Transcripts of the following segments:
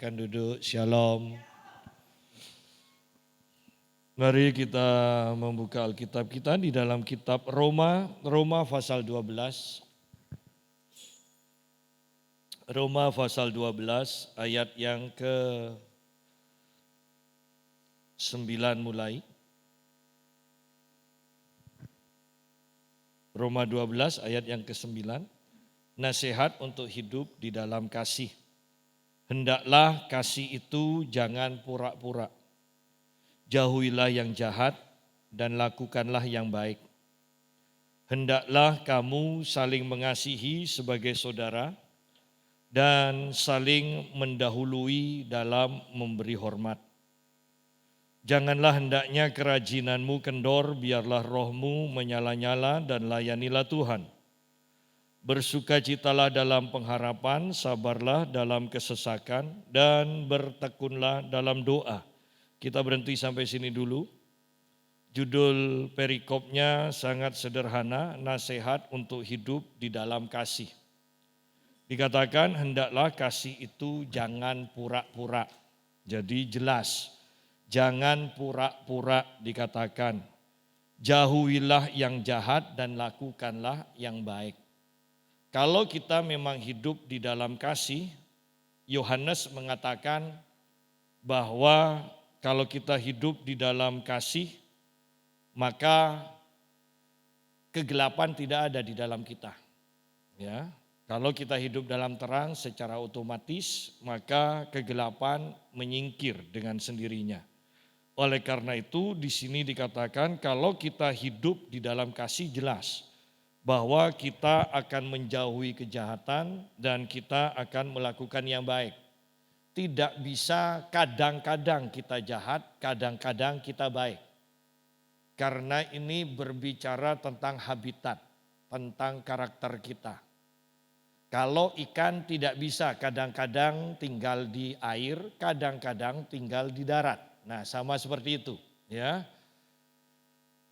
Silakan duduk, shalom. Mari kita membuka Alkitab kita di dalam kitab Roma pasal 12. Roma pasal 12 ayat yang ke-9 mulai. Roma 12 ayat yang ke-9. Nasihat untuk hidup di dalam kasih. Hendaklah kasih itu jangan pura-pura. Jauhilah yang jahat dan lakukanlah yang baik. Hendaklah kamu saling mengasihi sebagai saudara dan saling mendahului dalam memberi hormat. Janganlah hendaknya kerajinanmu kendor, biarlah rohmu menyala-nyala dan layanilah Tuhan. Bersukacitalah dalam pengharapan, sabarlah dalam kesesakan, dan bertekunlah dalam doa. Kita berhenti sampai sini dulu. Judul perikopnya sangat sederhana, nasihat untuk hidup di dalam kasih. Dikatakan hendaklah kasih itu jangan pura-pura. Jadi jelas, jangan pura-pura dikatakan. Jauhilah yang jahat dan lakukanlah yang baik. Kalau kita memang hidup di dalam kasih, Yohanes mengatakan bahwa kalau kita hidup di dalam kasih, maka kegelapan tidak ada di dalam kita. Ya, kalau kita hidup dalam terang secara otomatis, maka kegelapan menyingkir dengan sendirinya. Oleh karena itu di sini dikatakan kalau kita hidup di dalam kasih jelas bahwa kita akan menjauhi kejahatan dan kita akan melakukan yang baik. Tidak bisa kadang-kadang kita jahat, kadang-kadang kita baik. Karena ini berbicara tentang habitat, tentang karakter kita. Kalau ikan tidak bisa kadang-kadang tinggal di air, kadang-kadang tinggal di darat. Nah, sama seperti itu, ya.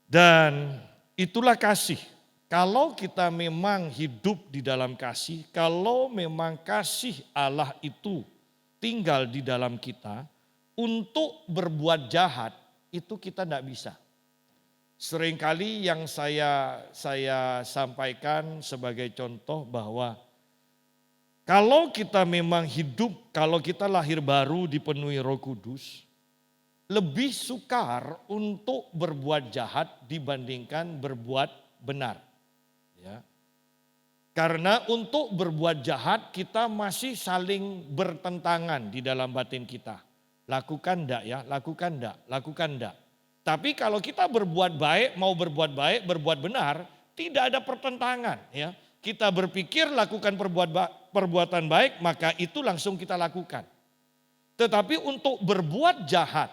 Dan itulah kasih. Kalau kita memang hidup di dalam kasih, kalau memang kasih Allah itu tinggal di dalam kita, untuk berbuat jahat itu kita tidak bisa. Seringkali yang saya sampaikan sebagai contoh bahwa kalau kita memang hidup, kalau kita lahir baru dipenuhi Roh Kudus, lebih sukar untuk berbuat jahat dibandingkan berbuat benar. Ya. Karena untuk berbuat jahat kita masih saling bertentangan di dalam batin kita. Lakukan enggak ya, lakukan enggak, lakukan enggak. Tapi kalau kita berbuat baik, mau berbuat baik, berbuat benar, tidak ada pertentangan. Ya. Kita berpikir lakukan perbuatan baik, maka itu langsung kita lakukan. Tetapi untuk berbuat jahat,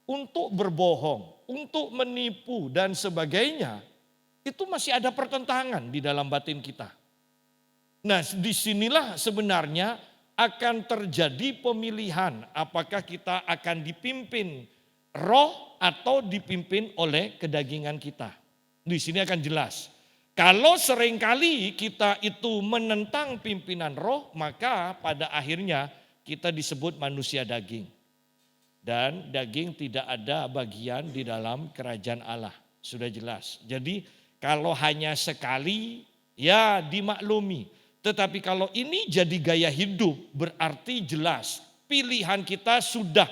untuk berbohong, untuk menipu dan sebagainya, itu masih ada pertentangan di dalam batin kita. Nah, disinilah sebenarnya akan terjadi pemilihan apakah kita akan dipimpin roh atau dipimpin oleh kedagingan kita. Di sini akan jelas. Kalau seringkali kita itu menentang pimpinan roh, maka pada akhirnya kita disebut manusia daging. Dan daging tidak ada bagian di dalam kerajaan Allah. Sudah jelas. Jadi kalau hanya sekali ya dimaklumi. Tetapi kalau ini jadi gaya hidup berarti jelas pilihan kita sudah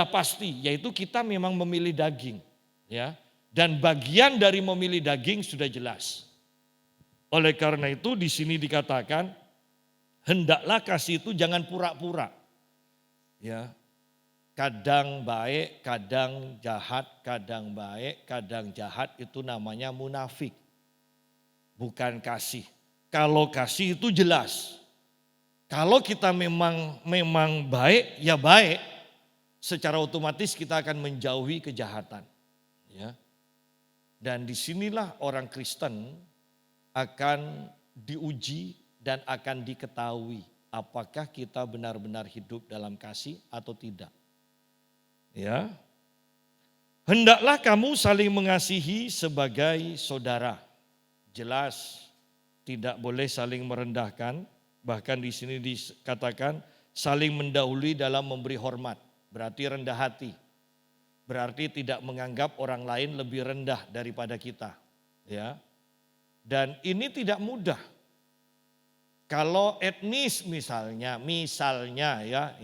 pasti, yaitu kita memang memilih daging, ya. Dan bagian dari memilih daging sudah jelas. Oleh karena itu di sini dikatakan hendaklah kasih itu jangan pura-pura. Ya. Kadang baik, kadang jahat, kadang baik, kadang jahat itu namanya munafik. Bukan kasih. Kalau kasih itu jelas. Kalau kita memang baik, ya baik. Secara otomatis kita akan menjauhi kejahatan. Ya. Dan disinilah orang Kristen akan diuji dan akan diketahui apakah kita benar-benar hidup dalam kasih atau tidak. Ya. Hendaklah kamu saling mengasihi sebagai saudara. Jelas tidak boleh saling merendahkan. Bahkan di sini dikatakan saling mendahului dalam memberi hormat, berarti rendah hati. Berarti tidak menganggap orang lain lebih rendah daripada kita, ya. Dan ini tidak mudah. Kalau etnis misalnya ya,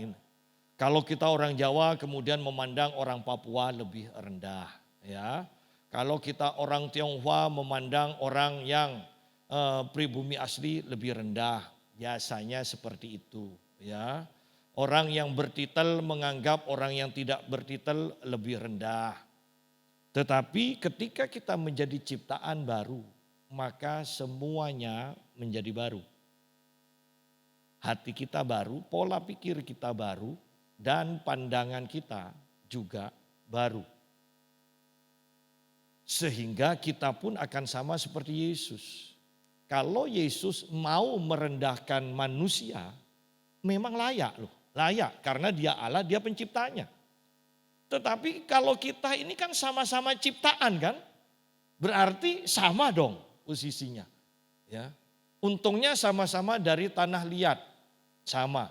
kalau kita orang Jawa kemudian memandang orang Papua lebih rendah, ya. Kalau kita orang Tionghoa memandang orang yang pribumi asli lebih rendah, biasanya seperti itu, ya. Orang yang bertitel menganggap orang yang tidak bertitel lebih rendah. Tetapi ketika kita menjadi ciptaan baru, maka semuanya menjadi baru. Hati kita baru, pola pikir kita baru, dan pandangan kita juga baru. Sehingga kita pun akan sama seperti Yesus. Kalau Yesus mau merendahkan manusia, memang layak loh. Layak karena dia Allah, dia penciptanya. Tetapi kalau kita ini kan sama-sama ciptaan kan, berarti sama dong posisinya. Ya. Untungnya sama-sama dari tanah liat, sama.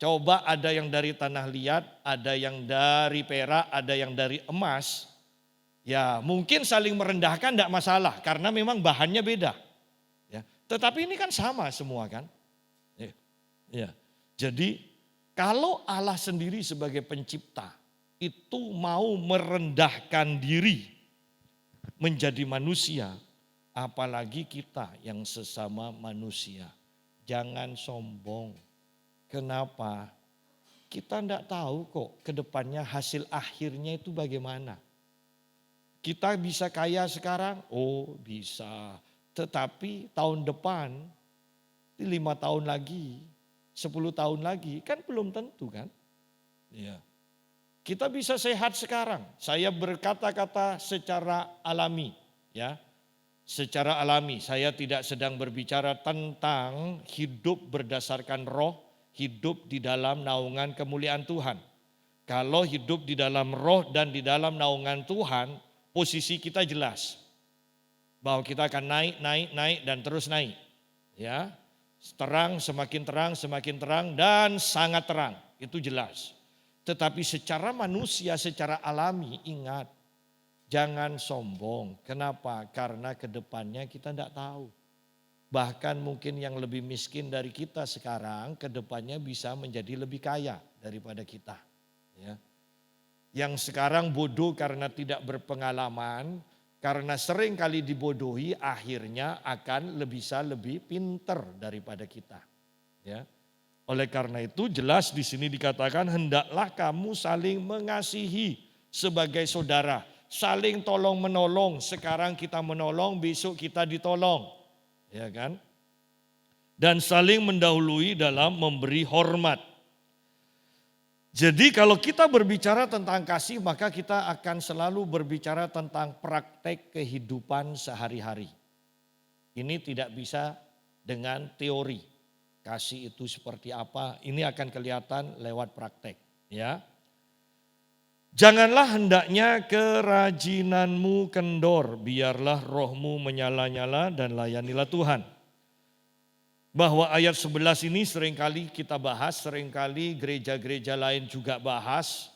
Coba ada yang dari tanah liat, ada yang dari perak, ada yang dari emas. Ya mungkin saling merendahkan tidak masalah karena memang bahannya beda. Ya. Tetapi ini kan sama semua kan. Ya. Jadi kalau Allah sendiri sebagai pencipta itu mau merendahkan diri menjadi manusia, apalagi kita yang sesama manusia. Jangan sombong. Kenapa? Kita tidak tahu kok ke depannya hasil akhirnya itu bagaimana. Kita bisa kaya sekarang? Oh bisa. Tetapi tahun depan, 5 tahun lagi, 10 tahun lagi kan belum tentu kan. Ya. Kita bisa sehat sekarang. Saya berkata-kata secara alami, ya. Secara alami, saya tidak sedang berbicara tentang hidup berdasarkan roh, hidup di dalam naungan kemuliaan Tuhan. Kalau hidup di dalam roh dan di dalam naungan Tuhan, posisi kita jelas. Bahwa kita akan naik dan terus naik. Ya. Semakin terang dan sangat terang. Itu jelas. Tetapi secara manusia, secara alami ingat. Jangan sombong. Kenapa? Karena kedepannya kita tidak tahu. Bahkan mungkin yang lebih miskin dari kita sekarang, kedepannya bisa menjadi lebih kaya daripada kita. Ya. Yang sekarang bodoh karena tidak berpengalaman, karena sering kali dibodohi, akhirnya akan bisa lebih pinter daripada kita. Ya. Oleh karena itu jelas di sini dikatakan hendaklah kamu saling mengasihi sebagai saudara. Saling tolong menolong, sekarang kita menolong, besok kita ditolong. Ya kan? Dan saling mendahului dalam memberi hormat. Jadi kalau kita berbicara tentang kasih maka kita akan selalu berbicara tentang praktek kehidupan sehari-hari. Ini tidak bisa dengan teori. Kasih itu seperti apa, ini akan kelihatan lewat praktek. Ya. Janganlah hendaknya kerajinanmu kendor, biarlah rohmu menyala-nyala dan layanilah Tuhan. Bahwa ayat 11 ini seringkali kita bahas, seringkali gereja-gereja lain juga bahas.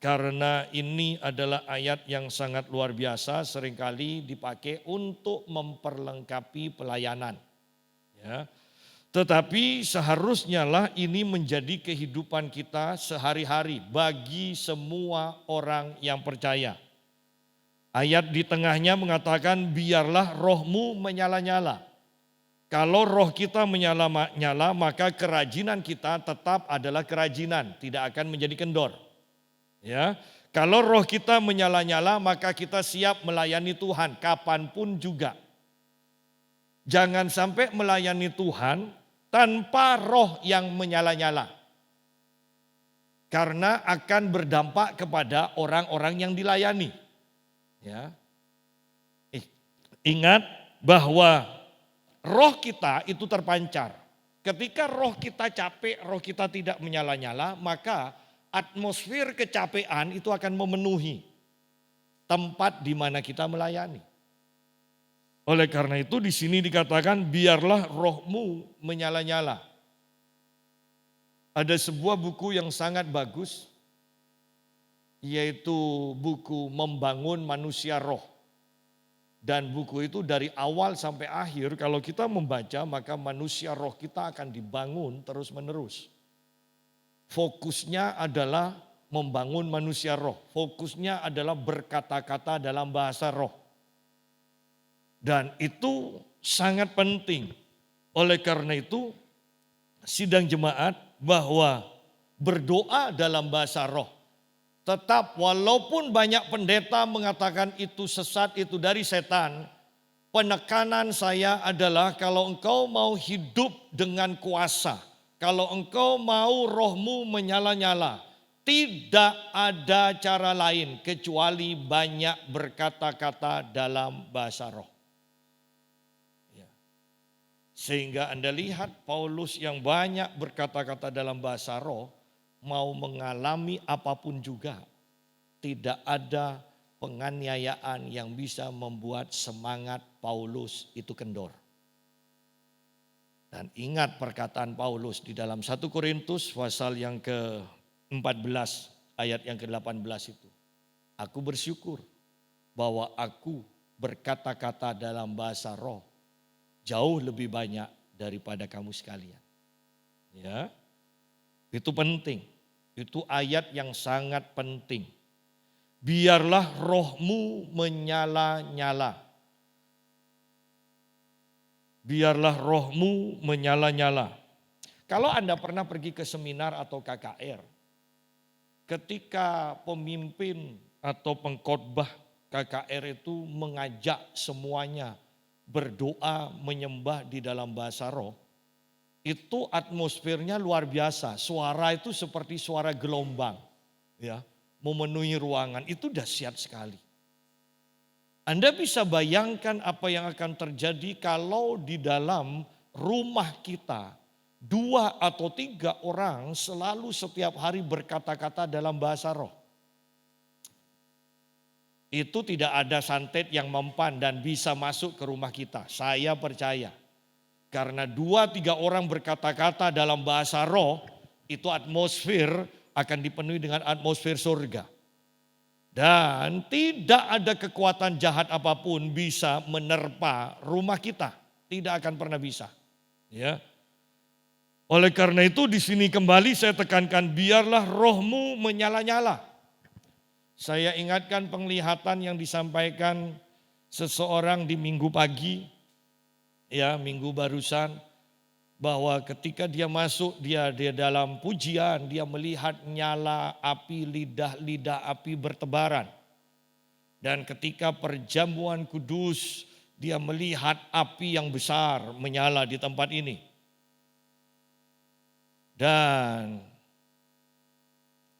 Karena ini adalah ayat yang sangat luar biasa, seringkali dipakai untuk memperlengkapi pelayanan. Ya. Tetapi seharusnya lah ini menjadi kehidupan kita sehari-hari bagi semua orang yang percaya. Ayat di tengahnya mengatakan biarlah rohmu menyala-nyala. Kalau roh kita menyala-nyala maka kerajinan kita tetap adalah kerajinan, tidak akan menjadi kendor. Ya, kalau roh kita menyala-nyala maka kita siap melayani Tuhan kapanpun juga. Jangan sampai melayani Tuhan tanpa roh yang menyala-nyala. Karena akan berdampak kepada orang-orang yang dilayani. Ya. Ingat bahwa roh kita itu terpancar. Ketika roh kita capek, roh kita tidak menyala-nyala, maka atmosfer kecapean itu akan memenuhi tempat di mana kita melayani. Oleh karena itu di sini dikatakan biarlah rohmu menyala-nyala. Ada sebuah buku yang sangat bagus, yaitu buku Membangun Manusia Roh. Dan buku itu dari awal sampai akhir kalau kita membaca maka manusia roh kita akan dibangun terus menerus. Fokusnya adalah membangun manusia roh. Fokusnya adalah berkata-kata dalam bahasa roh. Dan itu sangat penting. Oleh karena itu sidang jemaat bahwa berdoa dalam bahasa roh. Tetap walaupun banyak pendeta mengatakan itu sesat, itu dari setan. Penekanan saya adalah kalau engkau mau hidup dengan kuasa. Kalau engkau mau rohmu menyala-nyala. Tidak ada cara lain kecuali banyak berkata-kata dalam bahasa roh. Sehingga Anda lihat Paulus yang banyak berkata-kata dalam bahasa roh. Mau mengalami apapun juga, tidak ada penganiayaan yang bisa membuat semangat Paulus itu kendor. Dan ingat perkataan Paulus di dalam 1 Korintus pasal yang ke-14 ayat yang ke-18 itu. Aku bersyukur bahwa aku berkata-kata dalam bahasa roh jauh lebih banyak daripada kamu sekalian. Ya. Itu penting, itu ayat yang sangat penting. Biarlah rohmu menyala-nyala. Biarlah rohmu menyala-nyala. Kalau Anda pernah pergi ke seminar atau KKR, ketika pemimpin atau pengkhotbah KKR itu mengajak semuanya berdoa menyembah di dalam bahasa roh, itu atmosfernya luar biasa. Suara itu seperti suara gelombang, ya, memenuhi ruangan. Itu dahsyat sekali. Anda bisa bayangkan apa yang akan terjadi kalau di dalam rumah kita 2 atau 3 orang selalu setiap hari berkata-kata dalam bahasa roh. Itu tidak ada santet yang mempan dan bisa masuk ke rumah kita. Saya percaya. Karena 2-3 orang berkata-kata dalam bahasa roh, itu atmosfer akan dipenuhi dengan atmosfer surga. Dan tidak ada kekuatan jahat apapun bisa menerpa rumah kita. Tidak akan pernah bisa. Ya. Oleh karena itu di sini kembali saya tekankan biarlah rohmu menyala-nyala. Saya ingatkan penglihatan yang disampaikan seseorang di minggu pagi. Ya, minggu barusan, bahwa ketika dia masuk dia dalam pujian, dia melihat nyala api, lidah api bertebaran. Dan ketika perjamuan kudus dia melihat api yang besar menyala di tempat ini. Dan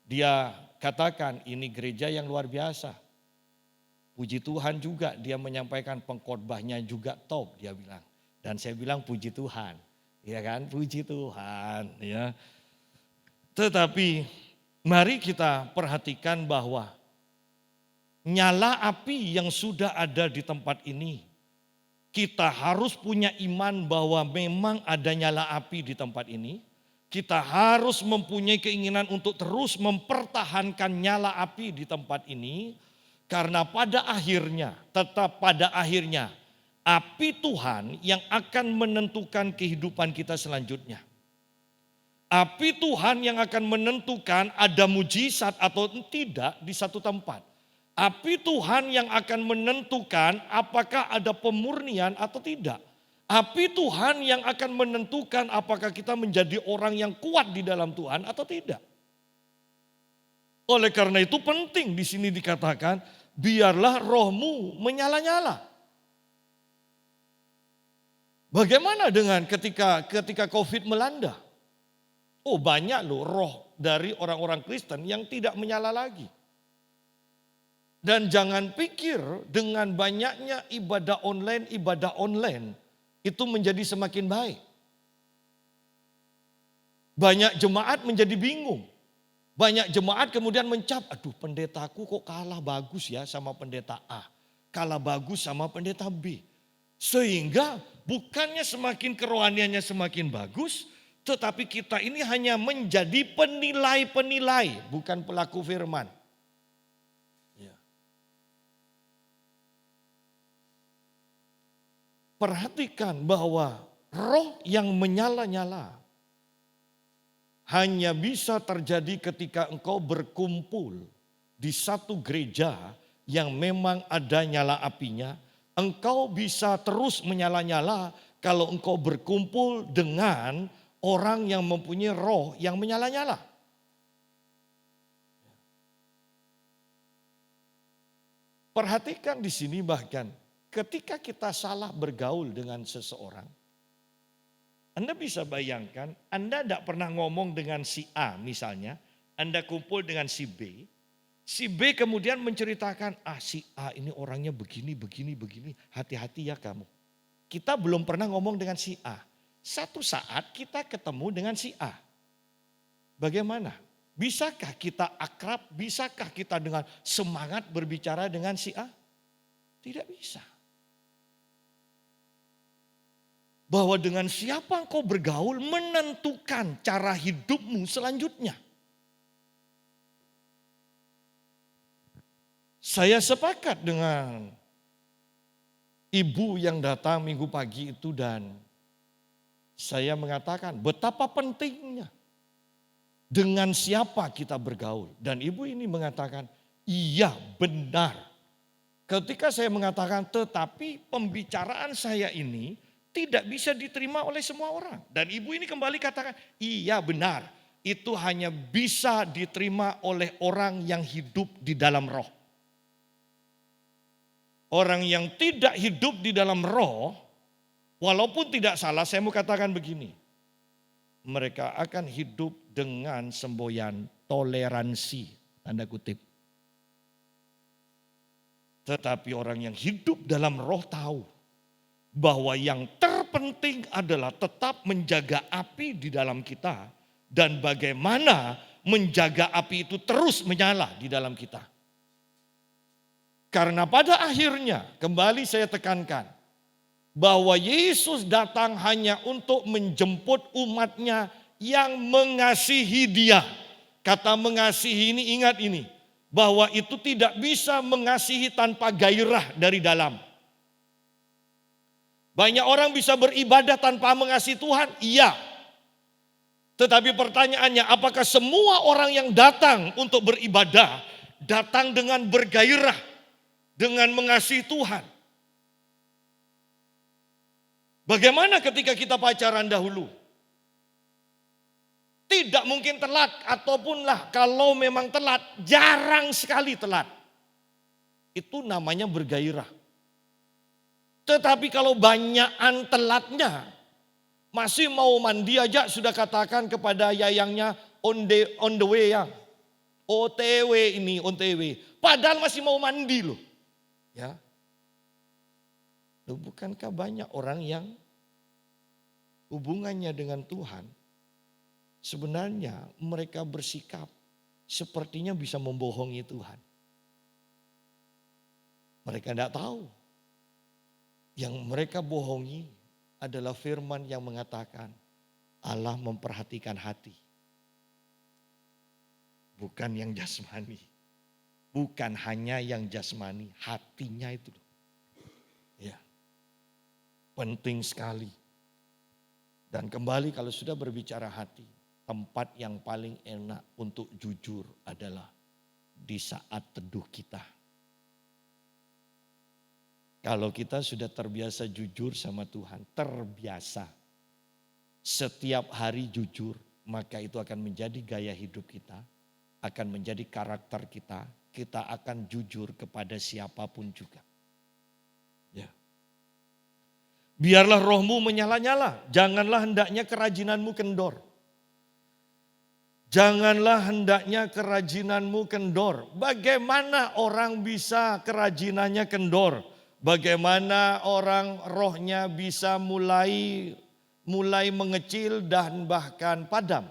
dia katakan ini gereja yang luar biasa. Puji Tuhan juga dia menyampaikan pengkhotbahnya juga top dia bilang. Dan saya bilang puji Tuhan, ya kan, puji Tuhan, ya. Tetapi mari kita perhatikan bahwa nyala api yang sudah ada di tempat ini, kita harus punya iman bahwa memang ada nyala api di tempat ini. Kita harus mempunyai keinginan untuk terus mempertahankan nyala api di tempat ini, karena pada akhirnya, tetap pada akhirnya, api Tuhan yang akan menentukan kehidupan kita selanjutnya. Api Tuhan yang akan menentukan ada mujizat atau tidak di satu tempat. Api Tuhan yang akan menentukan apakah ada pemurnian atau tidak. Api Tuhan yang akan menentukan apakah kita menjadi orang yang kuat di dalam Tuhan atau tidak. Oleh karena itu penting di sini dikatakan biarlah rohmu menyala-nyala. Bagaimana dengan ketika COVID melanda? Oh banyak loh roh dari orang-orang Kristen yang tidak menyala lagi. Dan jangan pikir dengan banyaknya ibadah online itu menjadi semakin baik. Banyak jemaat menjadi bingung. Banyak jemaat kemudian mencap, aduh pendetaku kok kalah bagus ya sama pendeta A. Kalah bagus sama pendeta B. Sehingga bukannya semakin kerohaniannya semakin bagus, Tetapi kita ini hanya menjadi penilai-penilai, bukan pelaku firman. Ya. Perhatikan bahwa roh yang menyala-nyala hanya bisa terjadi ketika engkau berkumpul di satu gereja yang memang ada nyala apinya. Engkau bisa terus menyala-nyala kalau engkau berkumpul dengan orang yang mempunyai roh yang menyala-nyala. Perhatikan di sini bahkan ketika kita salah bergaul dengan seseorang, Anda bisa bayangkan, Anda tidak pernah ngomong dengan si A misalnya, Anda kumpul dengan si B kemudian menceritakan, si A ini orangnya begini, hati-hati ya kamu. Kita belum pernah ngomong dengan si A. Satu saat kita ketemu dengan si A. Bagaimana? Bisakah kita akrab, bisakah kita dengan semangat berbicara dengan si A? Tidak bisa. Bahwa dengan siapa engkau bergaul menentukan cara hidupmu selanjutnya. Saya sepakat dengan ibu yang datang minggu pagi itu dan saya mengatakan betapa pentingnya dengan siapa kita bergaul. Dan ibu ini mengatakan iya benar. Ketika saya mengatakan tetapi pembicaraan saya ini tidak bisa diterima oleh semua orang. Dan ibu ini kembali katakan, iya benar. Itu hanya bisa diterima oleh orang yang hidup di dalam roh. Orang yang tidak hidup di dalam roh, walaupun tidak salah, saya mau katakan begini. Mereka akan hidup dengan semboyan toleransi, tanda kutip. Tetapi orang yang hidup dalam roh tahu bahwa yang terpenting adalah tetap menjaga api di dalam kita dan bagaimana menjaga api itu terus menyala di dalam kita. Karena pada akhirnya kembali saya tekankan bahwa Yesus datang hanya untuk menjemput umatnya yang mengasihi dia. Kata mengasihi ini ingat ini bahwa itu tidak bisa mengasihi tanpa gairah dari dalam. Banyak orang bisa beribadah tanpa mengasihi Tuhan? Iya. Tetapi pertanyaannya apakah semua orang yang datang untuk beribadah datang dengan bergairah, dengan mengasihi Tuhan? Bagaimana ketika kita pacaran dahulu? Tidak mungkin telat ataupun kalau memang telat, jarang sekali telat. Itu namanya bergairah. Tetapi kalau banyakan telatnya, masih mau mandi aja sudah katakan kepada yayangnya on the way ya. OTW ini, OTW. Padahal masih mau mandi loh. Ya. Loh, bukankah banyak orang yang hubungannya dengan Tuhan, sebenarnya mereka bersikap sepertinya bisa membohongi Tuhan. Mereka tidak tahu. Yang mereka bohongi adalah firman yang mengatakan Allah memperhatikan hati. Bukan yang jasmani. Bukan hanya yang jasmani, hatinya itu. Ya. Penting sekali. Dan kembali kalau sudah berbicara hati, tempat yang paling enak untuk jujur adalah di saat teduh kita. Kalau kita sudah terbiasa jujur sama Tuhan, terbiasa setiap hari jujur, maka itu akan menjadi gaya hidup kita, akan menjadi karakter kita, kita akan jujur kepada siapapun juga. Ya. Biarlah rohmu menyala-nyala, janganlah hendaknya kerajinanmu kendor. Janganlah hendaknya kerajinanmu kendor. Bagaimana orang bisa kerajinannya kendor? Bagaimana orang rohnya bisa mulai mengecil dan bahkan padam?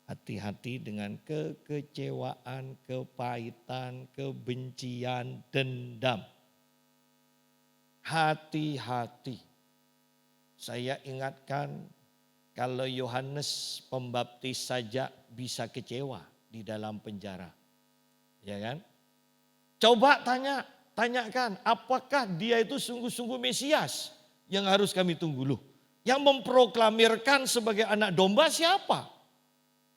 Hati-hati dengan kekecewaan, kepahitan, kebencian, dendam. Hati-hati. Saya ingatkan Kalau Yohanes Pembaptis saja bisa kecewa di dalam penjara. Ya kan? Coba tanyakan apakah dia itu sungguh-sungguh Mesias yang harus kami tunggu loh. Yang memproklamirkan sebagai anak domba siapa?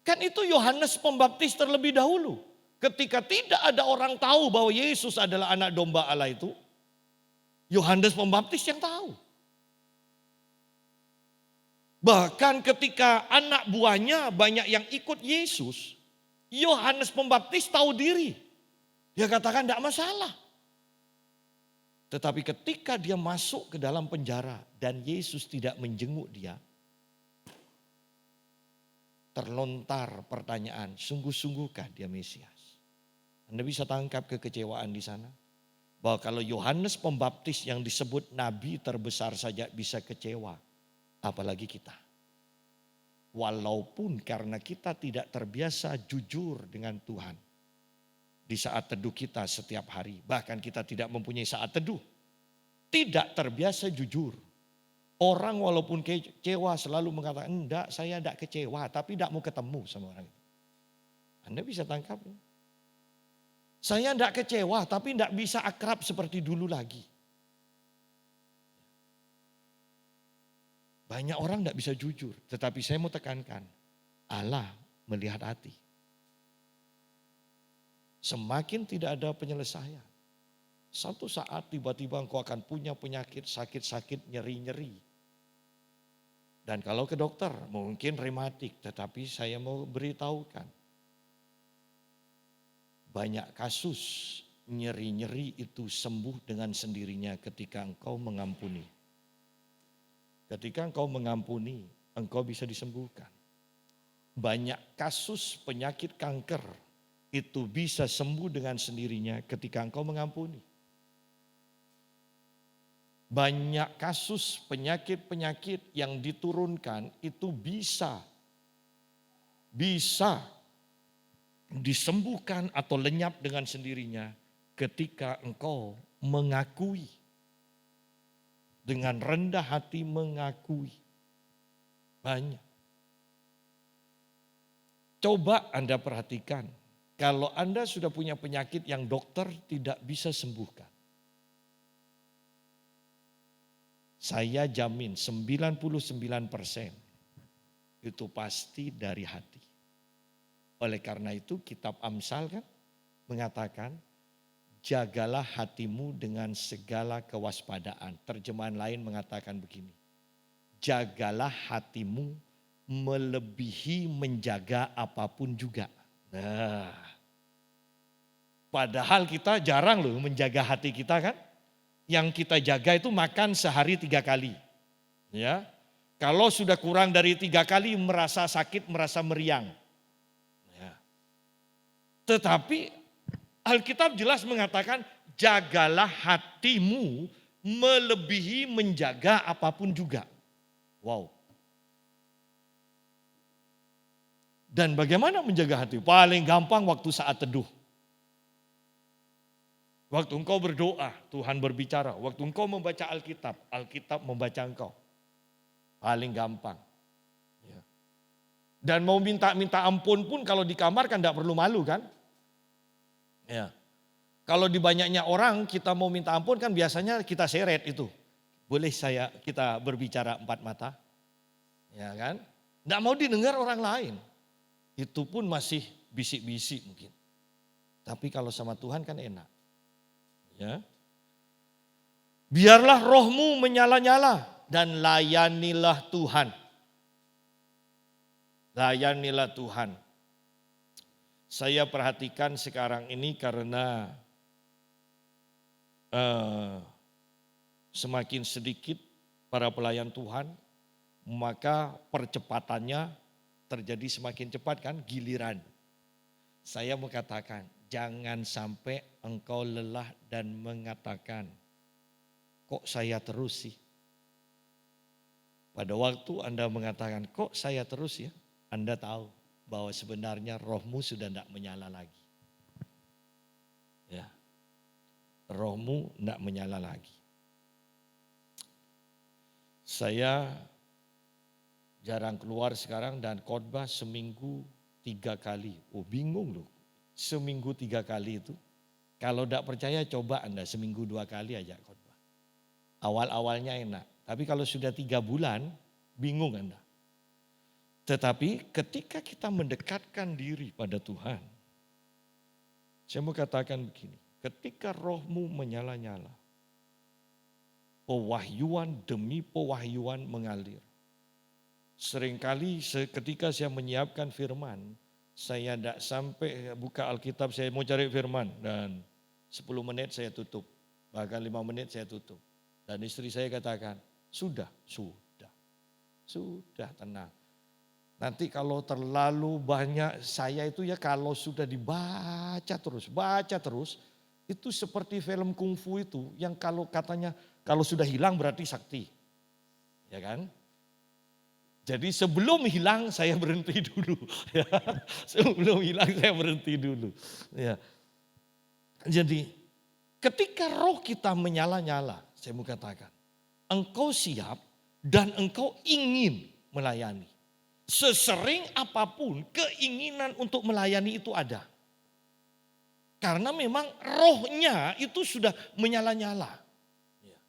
Kan itu Yohanes Pembaptis terlebih dahulu. Ketika tidak ada orang tahu bahwa Yesus adalah anak domba Allah itu, Yohanes Pembaptis yang tahu. Bahkan ketika anak buahnya banyak yang ikut Yesus, Yohanes Pembaptis tahu diri. Dia katakan tidak masalah. Tetapi ketika dia masuk ke dalam penjara dan Yesus tidak menjenguk dia, terlontar pertanyaan, sungguh-sungguhkah dia Mesias? Anda bisa tangkap kekecewaan di sana. Bahwa kalau Yohanes Pembaptis yang disebut nabi terbesar saja bisa kecewa, apalagi kita. Walaupun karena kita tidak terbiasa jujur dengan Tuhan. Di saat teduh kita setiap hari. Bahkan kita tidak mempunyai saat teduh. Tidak terbiasa jujur. Orang walaupun kecewa selalu mengatakan, enggak saya tidak kecewa tapi tidak mau ketemu sama orang itu. Anda bisa tangkap. Saya tidak kecewa tapi tidak bisa akrab seperti dulu lagi. Banyak orang tidak bisa jujur. Tetapi saya mau tekankan, Allah melihat hati. Semakin tidak ada penyelesaian. Satu saat tiba-tiba engkau akan punya penyakit, sakit-sakit, nyeri-nyeri. Dan kalau ke dokter mungkin rematik, tetapi saya mau beritahukan. Banyak kasus nyeri-nyeri itu sembuh dengan sendirinya ketika engkau mengampuni. Ketika engkau mengampuni, engkau bisa disembuhkan. Banyak kasus penyakit kanker itu bisa sembuh dengan sendirinya ketika engkau mengampuni. Banyak kasus penyakit-penyakit yang diturunkan itu bisa disembuhkan atau lenyap dengan sendirinya ketika engkau mengakui. Dengan rendah hati mengakui. Banyak. Coba Anda perhatikan. Kalau Anda sudah punya penyakit yang dokter tidak bisa sembuhkan. Saya jamin 99% itu pasti dari hati. Oleh karena itu kitab Amsal kan mengatakan, jagalah hatimu dengan segala kewaspadaan. Terjemahan lain mengatakan begini, jagalah hatimu melebihi menjaga apapun juga. Nah, padahal kita jarang loh menjaga hati kita kan. Yang kita jaga itu makan sehari 3 kali. Ya, kalau sudah kurang dari 3 kali merasa sakit, merasa meriang. Ya. Tetapi Alkitab jelas mengatakan jagalah hatimu melebihi menjaga apapun juga. Wow. Dan bagaimana menjaga hati? Paling gampang waktu saat teduh. Waktu engkau berdoa, Tuhan berbicara. Waktu engkau membaca Alkitab, Alkitab membaca engkau. Paling gampang. Ya. Dan mau minta ampun pun kalau di kamar kan tidak perlu malu kan. Ya. Kalau di banyaknya orang kita mau minta ampun kan biasanya kita seret itu. Boleh kita berbicara 4 mata? Ya kan? Tidak mau didengar orang lain. Itu pun masih bisik-bisik mungkin. Tapi kalau sama Tuhan kan enak. Ya. Biarlah rohmu menyala-nyala dan layanilah Tuhan. Layanilah Tuhan. Saya perhatikan sekarang ini karena semakin sedikit para pelayan Tuhan, maka percepatannya terjadi semakin cepat kan, giliran. Saya mau katakan, jangan sampai engkau lelah dan mengatakan, kok saya terus sih? Pada waktu Anda mengatakan, kok saya terus ya? Anda tahu bahwa sebenarnya rohmu sudah tidak menyala lagi. Ya, rohmu tidak menyala lagi. Saya Jarang keluar sekarang dan khotbah seminggu 3 kali. Oh bingung loh, seminggu 3 kali itu. Kalau tidak percaya coba Anda seminggu 2 kali aja khotbah. Awal-awalnya enak, tapi kalau sudah 3 bulan bingung Anda. Tetapi ketika kita mendekatkan diri pada Tuhan, saya mau katakan begini, ketika rohmu menyala-nyala, pewahyuan demi pewahyuan mengalir. Seringkali ketika saya menyiapkan firman, saya tidak sampai buka Alkitab, saya mau cari firman dan 10 menit saya tutup, bahkan 5 menit saya tutup. Dan istri saya katakan, sudah tenang. Nanti kalau terlalu banyak saya itu ya kalau sudah baca terus, itu seperti film kungfu itu yang kalau katanya kalau sudah hilang berarti sakti. Ya kan? Jadi sebelum hilang saya berhenti dulu. Ya. Sebelum hilang saya berhenti dulu. Ya. Jadi ketika roh kita menyala-nyala, saya mau katakan, engkau siap dan engkau ingin melayani. Sesering apapun keinginan untuk melayani itu ada. Karena memang rohnya itu sudah menyala-nyala. Ya.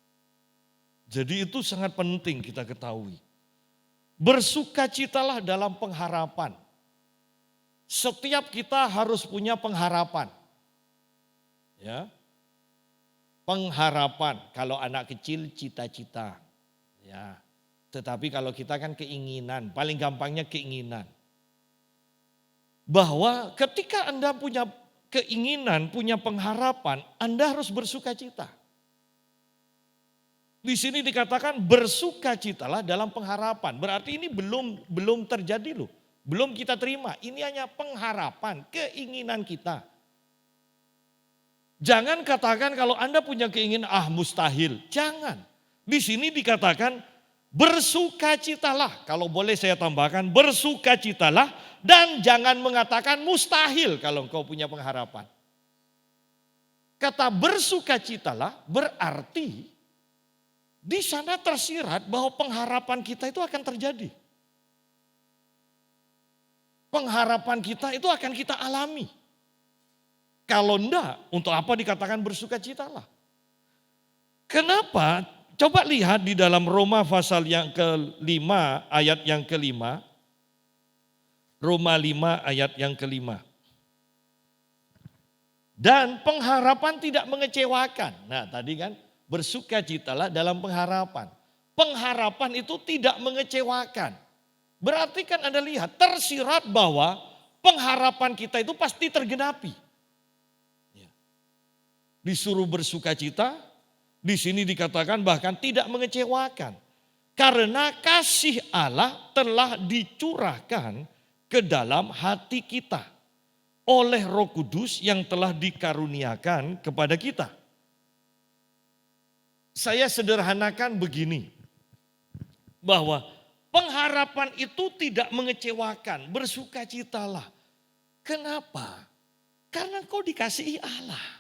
Jadi itu sangat penting kita ketahui. Bersukacitalah dalam pengharapan. Setiap kita harus punya pengharapan. Ya. Pengharapan, kalau anak kecil cita-cita. Ya. Tetapi kalau kita kan keinginan, paling gampangnya keinginan. Bahwa ketika Anda punya keinginan, punya pengharapan, Anda harus bersukacita. Di sini dikatakan bersukacitalah dalam pengharapan. Berarti ini belum terjadi loh. Belum kita terima. Ini hanya pengharapan, keinginan kita. Jangan katakan kalau Anda punya keinginan mustahil. Jangan. Di sini dikatakan bersukacitalah. Kalau boleh saya tambahkan bersukacitalah dan jangan mengatakan mustahil kalau engkau punya pengharapan. Kata bersukacitalah berarti di sana tersirat bahwa pengharapan kita itu akan terjadi. Pengharapan kita itu akan kita alami. Kalau enggak, untuk apa dikatakan bersukacitalah? Kenapa? Coba lihat di dalam Roma pasal yang ke-5 ayat yang ke-5. Roma 5 ayat yang ke-5. Dan pengharapan tidak mengecewakan. Nah tadi kan bersukacitalah dalam pengharapan. Pengharapan itu tidak mengecewakan. Berarti kan Anda lihat tersirat bahwa pengharapan kita itu pasti tergenapi. Disuruh bersukacita, di sini dikatakan bahkan tidak mengecewakan. Karena kasih Allah telah dicurahkan ke dalam hati kita oleh Roh Kudus yang telah dikaruniakan kepada kita. Saya sederhanakan begini, bahwa pengharapan itu tidak mengecewakan, bersukacitalah. Kenapa? Karena kau dikasihi Allah.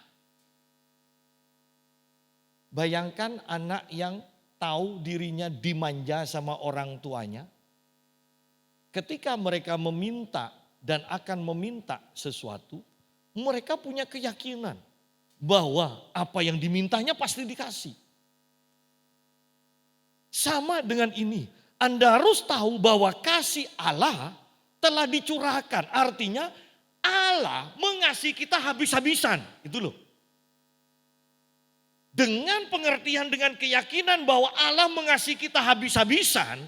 Bayangkan anak yang tahu dirinya dimanja sama orang tuanya. Ketika mereka meminta dan akan meminta sesuatu, mereka punya keyakinan bahwa apa yang dimintanya pasti dikasih. Sama dengan ini, Anda harus tahu bahwa kasih Allah telah dicurahkan. Artinya Allah mengasihi kita habis-habisan. Itu loh. Dengan pengertian, dengan keyakinan bahwa Allah mengasihi kita habis-habisan,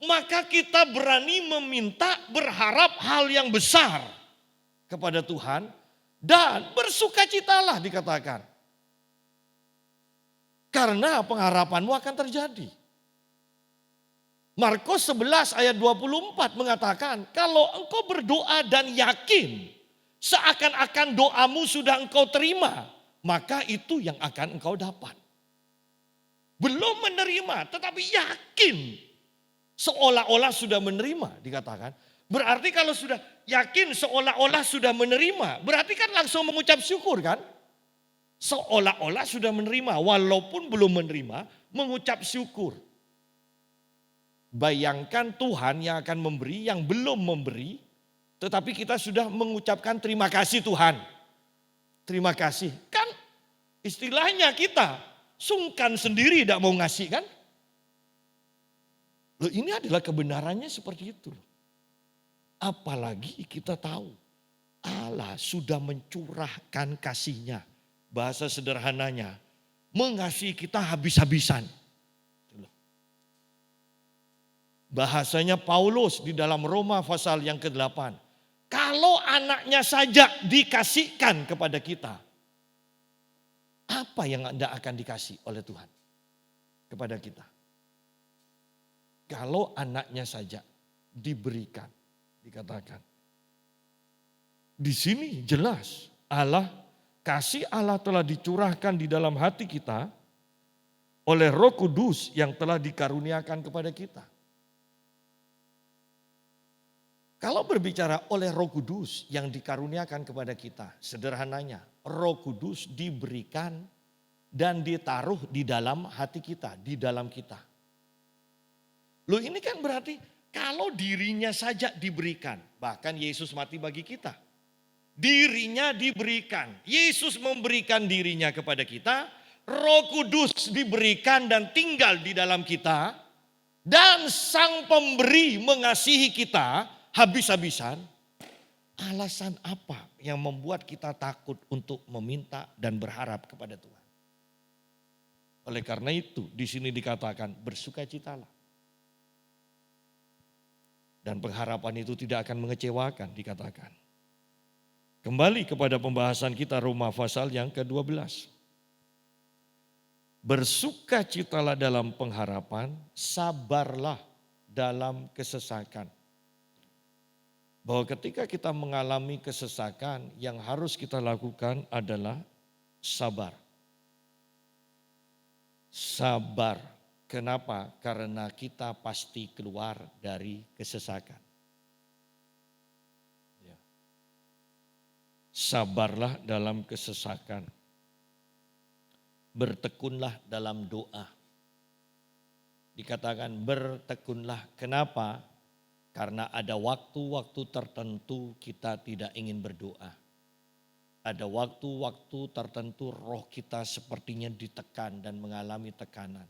maka kita berani meminta, berharap hal yang besar kepada Tuhan dan bersukacitalah dikatakan. Karena pengharapanmu akan terjadi. Markus 11 ayat 24 mengatakan, kalau engkau berdoa dan yakin seakan-akan doamu sudah engkau terima, maka itu yang akan engkau dapat. Belum menerima tetapi yakin seolah-olah sudah menerima dikatakan. Berarti kalau sudah yakin seolah-olah sudah menerima, berarti kan langsung mengucap syukur kan? Seolah-olah sudah menerima walaupun belum menerima, mengucap syukur. Bayangkan Tuhan yang akan memberi, yang belum memberi, tetapi kita sudah mengucapkan terima kasih Tuhan. Terima kasih. Kan istilahnya kita sungkan sendiri tidak mau ngasih kan. Loh, ini adalah kebenarannya seperti itu. Apalagi kita tahu Allah sudah mencurahkan kasih-Nya. Bahasa sederhananya, mengasihi kita habis-habisan. Bahasanya Paulus di dalam Roma pasal yang ke-8. Kalau anaknya saja dikasihkan kepada kita, apa yang Anda akan dikasih oleh Tuhan kepada kita? Kalau anaknya saja diberikan, dikatakan. Di sini jelas kasih Allah telah dicurahkan di dalam hati kita oleh Roh Kudus yang telah dikaruniakan kepada kita. Kalau berbicara oleh Roh Kudus yang dikaruniakan kepada kita, sederhananya Roh Kudus diberikan dan ditaruh di dalam hati kita, di dalam kita. Loh, ini kan berarti kalau dirinya saja diberikan, bahkan Yesus mati bagi kita. Dirinya diberikan, Yesus memberikan dirinya kepada kita, Roh Kudus diberikan dan tinggal di dalam kita, dan Sang Pemberi mengasihi kita habis-habisan. Alasan apa yang membuat kita takut untuk meminta dan berharap kepada Tuhan? Oleh karena itu di sini dikatakan bersukacitalah. Dan pengharapan itu tidak akan mengecewakan, dikatakan. Kembali kepada pembahasan kita Roma pasal yang ke-12. Bersukacitalah dalam pengharapan, sabarlah dalam kesesakan. Bahwa ketika kita mengalami kesesakan, yang harus kita lakukan adalah sabar. Sabar. Kenapa? Karena kita pasti keluar dari kesesakan. Ya. Sabarlah dalam kesesakan. Bertekunlah dalam doa. Dikatakan bertekunlah. Kenapa? Karena ada waktu-waktu tertentu kita tidak ingin berdoa. Ada waktu-waktu tertentu roh kita sepertinya ditekan dan mengalami tekanan.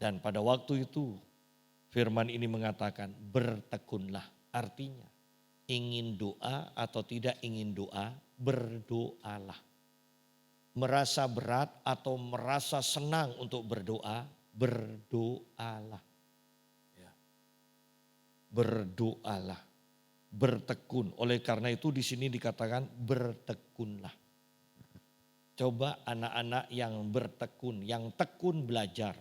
Dan pada waktu itu firman ini mengatakan bertekunlah. Artinya ingin doa atau tidak ingin doa, berdoalah. Merasa berat atau merasa senang untuk berdoa, berdoalah. Berdoalah, bertekun. Oleh karena itu di sini dikatakan bertekunlah. Coba anak-anak yang bertekun, yang tekun belajar.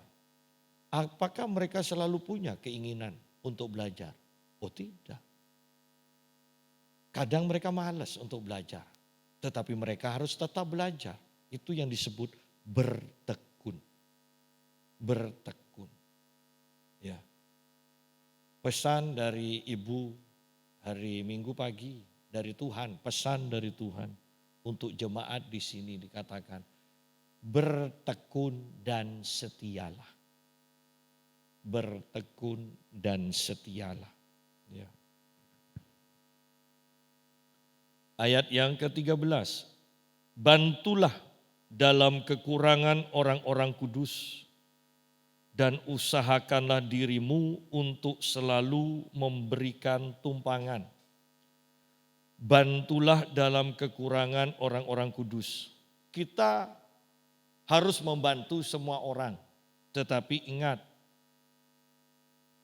Apakah mereka selalu punya keinginan untuk belajar? Oh tidak. Kadang mereka malas untuk belajar. Tetapi mereka harus tetap belajar. Itu yang disebut bertekun. Bertekun. Ya. Pesan dari ibu hari Minggu pagi dari Tuhan, pesan dari Tuhan untuk jemaat di sini dikatakan bertekun dan setialah. Bertekun dan setialah. Ya. Ayat yang ke-13, bantulah dalam kekurangan orang-orang kudus dan usahakanlah dirimu untuk selalu memberikan tumpangan. Bantulah dalam kekurangan orang-orang kudus. Kita harus membantu semua orang. Tetapi ingat,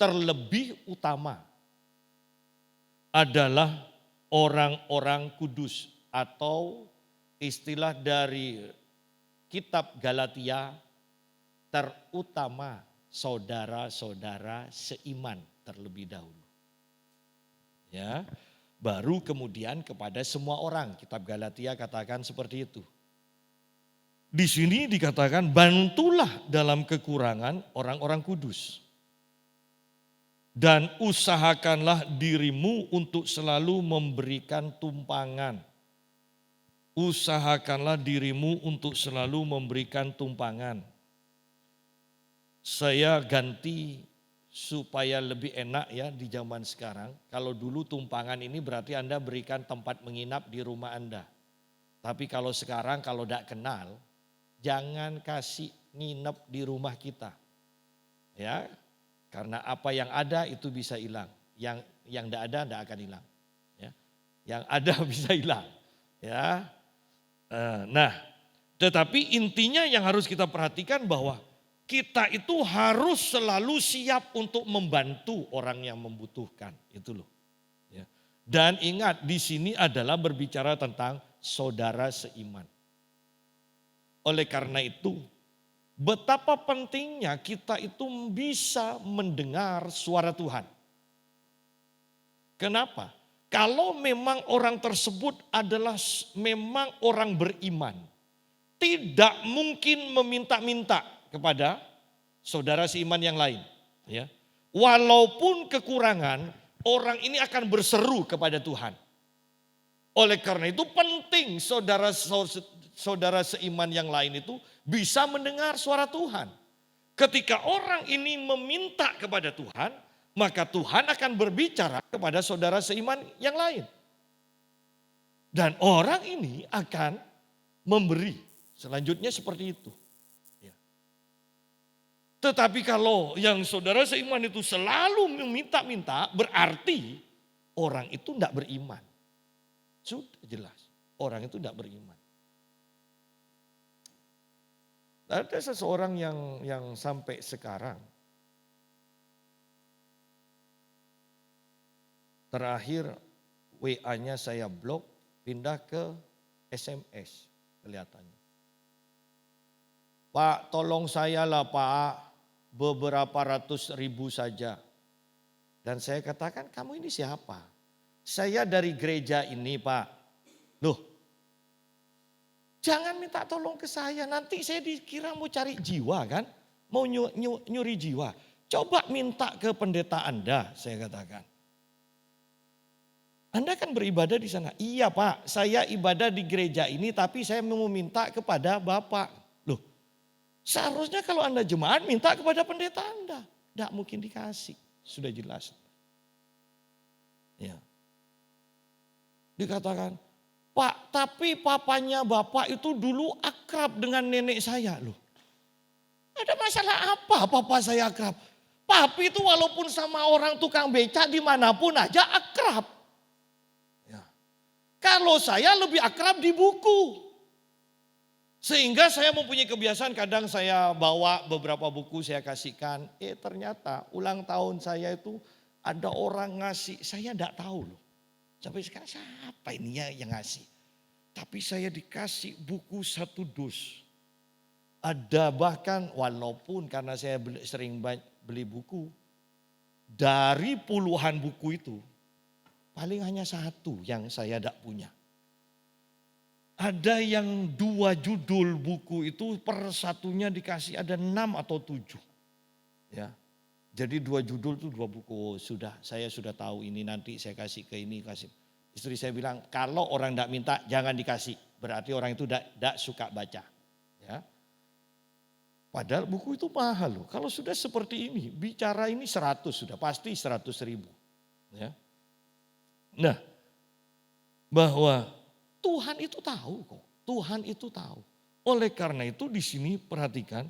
terlebih utama adalah orang-orang kudus. Atau istilah dari kitab Galatia, terutama saudara-saudara seiman terlebih dahulu. Ya, baru kemudian kepada semua orang. Kitab Galatia katakan seperti itu. Di sini dikatakan bantulah dalam kekurangan orang-orang kudus. Dan usahakanlah dirimu untuk selalu memberikan tumpangan. Usahakanlah dirimu untuk selalu memberikan tumpangan. Saya ganti supaya lebih enak ya di zaman sekarang. Kalau dulu tumpangan ini berarti Anda berikan tempat menginap di rumah Anda. Tapi kalau sekarang kalau tidak kenal, jangan kasih nginep di rumah kita. Ya, karena apa yang ada itu bisa hilang. Yang tidak ada tidak akan hilang. Ya. Yang ada bisa hilang. Ya. Nah, tetapi intinya yang harus kita perhatikan bahwa kita itu harus selalu siap untuk membantu orang yang membutuhkan. Itu loh. Ya. Dan ingat di sini adalah berbicara tentang saudara seiman. Oleh karena itu, betapa pentingnya kita itu bisa mendengar suara Tuhan. Kenapa? Kalau memang orang tersebut adalah memang orang beriman, tidak mungkin meminta-minta kepada saudara seiman yang lain. Ya. Walaupun kekurangan, orang ini akan berseru kepada Tuhan. Oleh karena itu penting saudara seiman yang lain itu bisa mendengar suara Tuhan. Ketika orang ini meminta kepada Tuhan, maka Tuhan akan berbicara kepada saudara seiman yang lain. Dan orang ini akan memberi. Selanjutnya seperti itu. Ya. Tetapi kalau yang saudara seiman itu selalu meminta-minta, berarti orang itu tidak beriman. Sudah jelas, orang itu tidak beriman. Ada seseorang yang sampai sekarang terakhir WA-nya saya blok, pindah ke SMS kelihatannya. Pak, tolong saya lah Pak, beberapa ratus ribu saja. Dan saya katakan, kamu ini siapa? Saya dari gereja ini Pak. Loh, jangan minta tolong ke saya, nanti saya dikira mau cari jiwa kan. Mau nyuri jiwa. Coba minta ke pendeta Anda, saya katakan. Anda kan beribadah di sana. Iya Pak, saya ibadah di gereja ini tapi saya mau minta kepada Bapak. Loh, seharusnya kalau Anda jemaat minta kepada pendeta Anda. Tidak mungkin dikasih, sudah jelas. Ya. Dikatakan, Pak, tapi papanya Bapak itu dulu akrab dengan nenek saya loh. Ada masalah apa papa saya akrab? Papi itu walaupun sama orang tukang beca dimanapun aja akrab. Ya. Kalau saya lebih akrab di buku. Sehingga saya mempunyai kebiasaan kadang saya bawa beberapa buku saya kasihkan. Ternyata ulang tahun saya itu ada orang ngasih, saya tidak tahu loh. Sampai sekarang siapa ini ya yang ngasih. Tapi saya dikasih buku 1 dus. Ada bahkan walaupun karena saya sering beli buku. Dari puluhan buku itu paling hanya 1 yang saya tidak punya. Ada yang 2 judul buku itu per satunya dikasih ada 6 atau 7. Ya. Jadi 2 judul itu 2 buku. Saya sudah tahu ini nanti saya kasih ke ini. Istri saya bilang kalau orang tidak minta jangan dikasih. Berarti orang itu tidak suka baca. Ya. Padahal buku itu mahal loh. Kalau sudah seperti ini bicara ini 100 sudah pasti 100.000. Ya. Nah bahwa Tuhan itu tahu kok. Tuhan itu tahu. Oleh karena itu di sini perhatikan.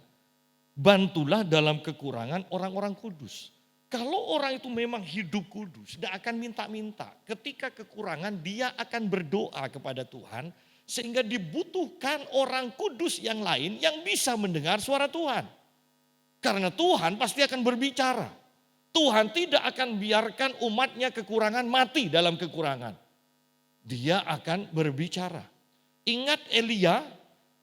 Bantulah dalam kekurangan orang-orang kudus. Kalau orang itu memang hidup kudus, tidak akan minta-minta. Ketika kekurangan dia akan berdoa kepada Tuhan. Sehingga dibutuhkan orang kudus yang lain yang bisa mendengar suara Tuhan. Karena Tuhan pasti akan berbicara. Tuhan tidak akan biarkan umatnya kekurangan mati dalam kekurangan. Dia akan berbicara. Ingat Elia,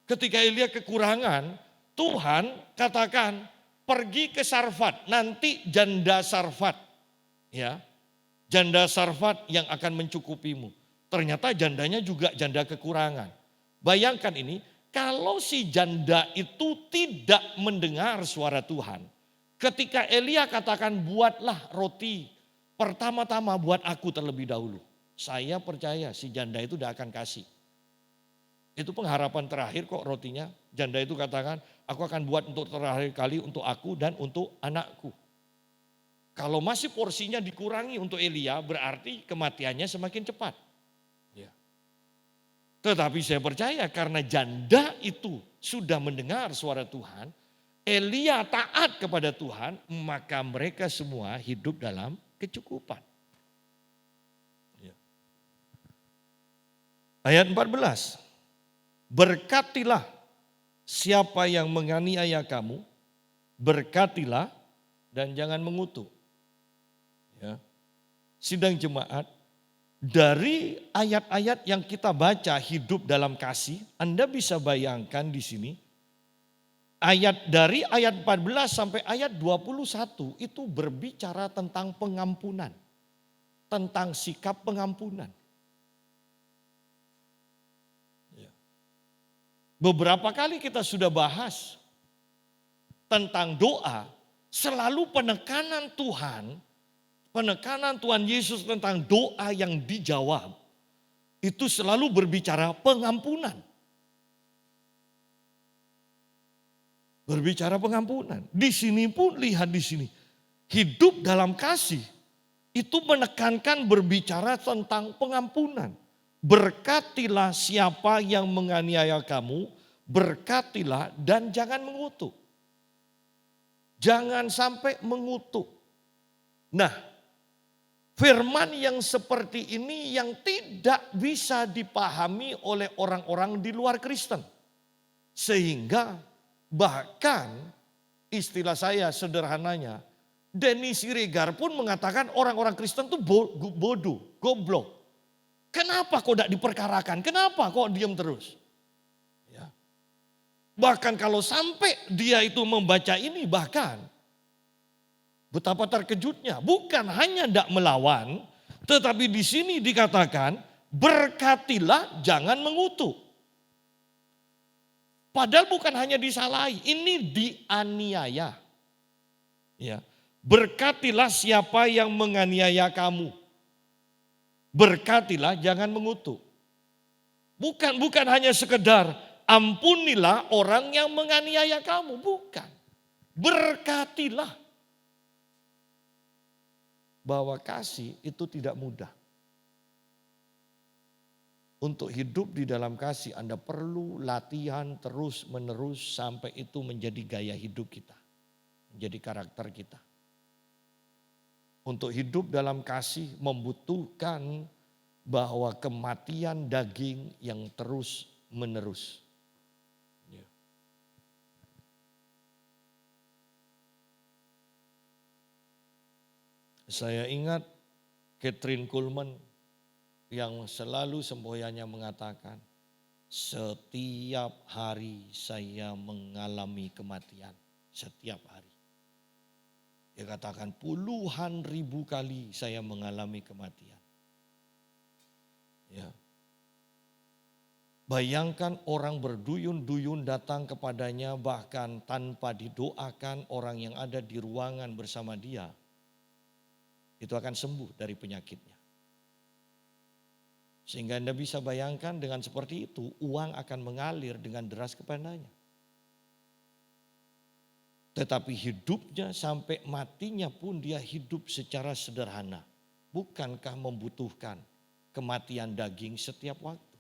ketika Elia kekurangan, Tuhan katakan pergi ke Sarfat, nanti janda Sarfat. Ya, janda Sarfat yang akan mencukupimu. Ternyata jandanya juga janda kekurangan. Bayangkan ini, kalau si janda itu tidak mendengar suara Tuhan. Ketika Elia katakan buatlah roti, pertama-tama buat aku terlebih dahulu. Saya percaya si janda itu tidak akan kasih. Itu pengharapan terakhir kok rotinya. Janda itu katakan, aku akan buat untuk terakhir kali untuk aku dan untuk anakku. Kalau masih porsinya dikurangi untuk Elia, berarti kematiannya semakin cepat. Ya. Tetapi saya percaya karena janda itu sudah mendengar suara Tuhan, Elia taat kepada Tuhan, maka mereka semua hidup dalam kecukupan. Ya. Ayat 14, berkatilah siapa yang menganiaya kamu, berkatilah dan jangan mengutuk. Ya. Sidang jemaat, dari ayat-ayat yang kita baca hidup dalam kasih, Anda bisa bayangkan di sini, dari ayat 14 sampai ayat 21 itu berbicara tentang pengampunan, tentang sikap pengampunan. Ya. Beberapa kali kita sudah bahas tentang doa, selalu penekanan Tuhan Yesus tentang doa yang dijawab, itu selalu berbicara pengampunan. Berbicara pengampunan. Di sini pun lihat di sini. Hidup dalam kasih itu menekankan berbicara tentang pengampunan. Berkatilah siapa yang menganiaya kamu, berkatilah dan jangan mengutuk. Jangan sampai mengutuk. Nah, firman yang seperti ini yang tidak bisa dipahami oleh orang-orang di luar Kristen. Sehingga bahkan istilah saya sederhananya, Denny Siregar pun mengatakan orang-orang Kristen itu bodoh, goblok. Kenapa kok tidak diperkarakan? Kenapa kok diam terus? Ya. Bahkan kalau sampai dia itu membaca ini, bahkan betapa terkejutnya, bukan hanya tidak melawan, tetapi di sini dikatakan berkatilah jangan mengutuk. Padahal bukan hanya disalahi, ini dianiaya. Ya. Berkatilah siapa yang menganiaya kamu. Berkatilah jangan mengutuk. Bukan hanya sekedar ampunilah orang yang menganiaya kamu, bukan. Berkatilah. Bahwa kasih itu tidak mudah. Untuk hidup di dalam kasih Anda perlu latihan terus menerus sampai itu menjadi gaya hidup kita. Menjadi karakter kita. Untuk hidup dalam kasih membutuhkan bahwa kematian daging yang terus menerus. Ya. Saya ingat Kathryn Kuhlman yang selalu semboyannya mengatakan, setiap hari saya mengalami kematian, setiap hari. Dia katakan puluhan ribu kali saya mengalami kematian. Ya. Bayangkan orang berduyun-duyun datang kepadanya bahkan tanpa didoakan orang yang ada di ruangan bersama dia. Itu akan sembuh dari penyakitnya. Sehingga Anda bisa bayangkan dengan seperti itu uang akan mengalir dengan deras kepadanya. Tetapi hidupnya sampai matinya pun dia hidup secara sederhana. Bukankah membutuhkan kematian daging setiap waktu?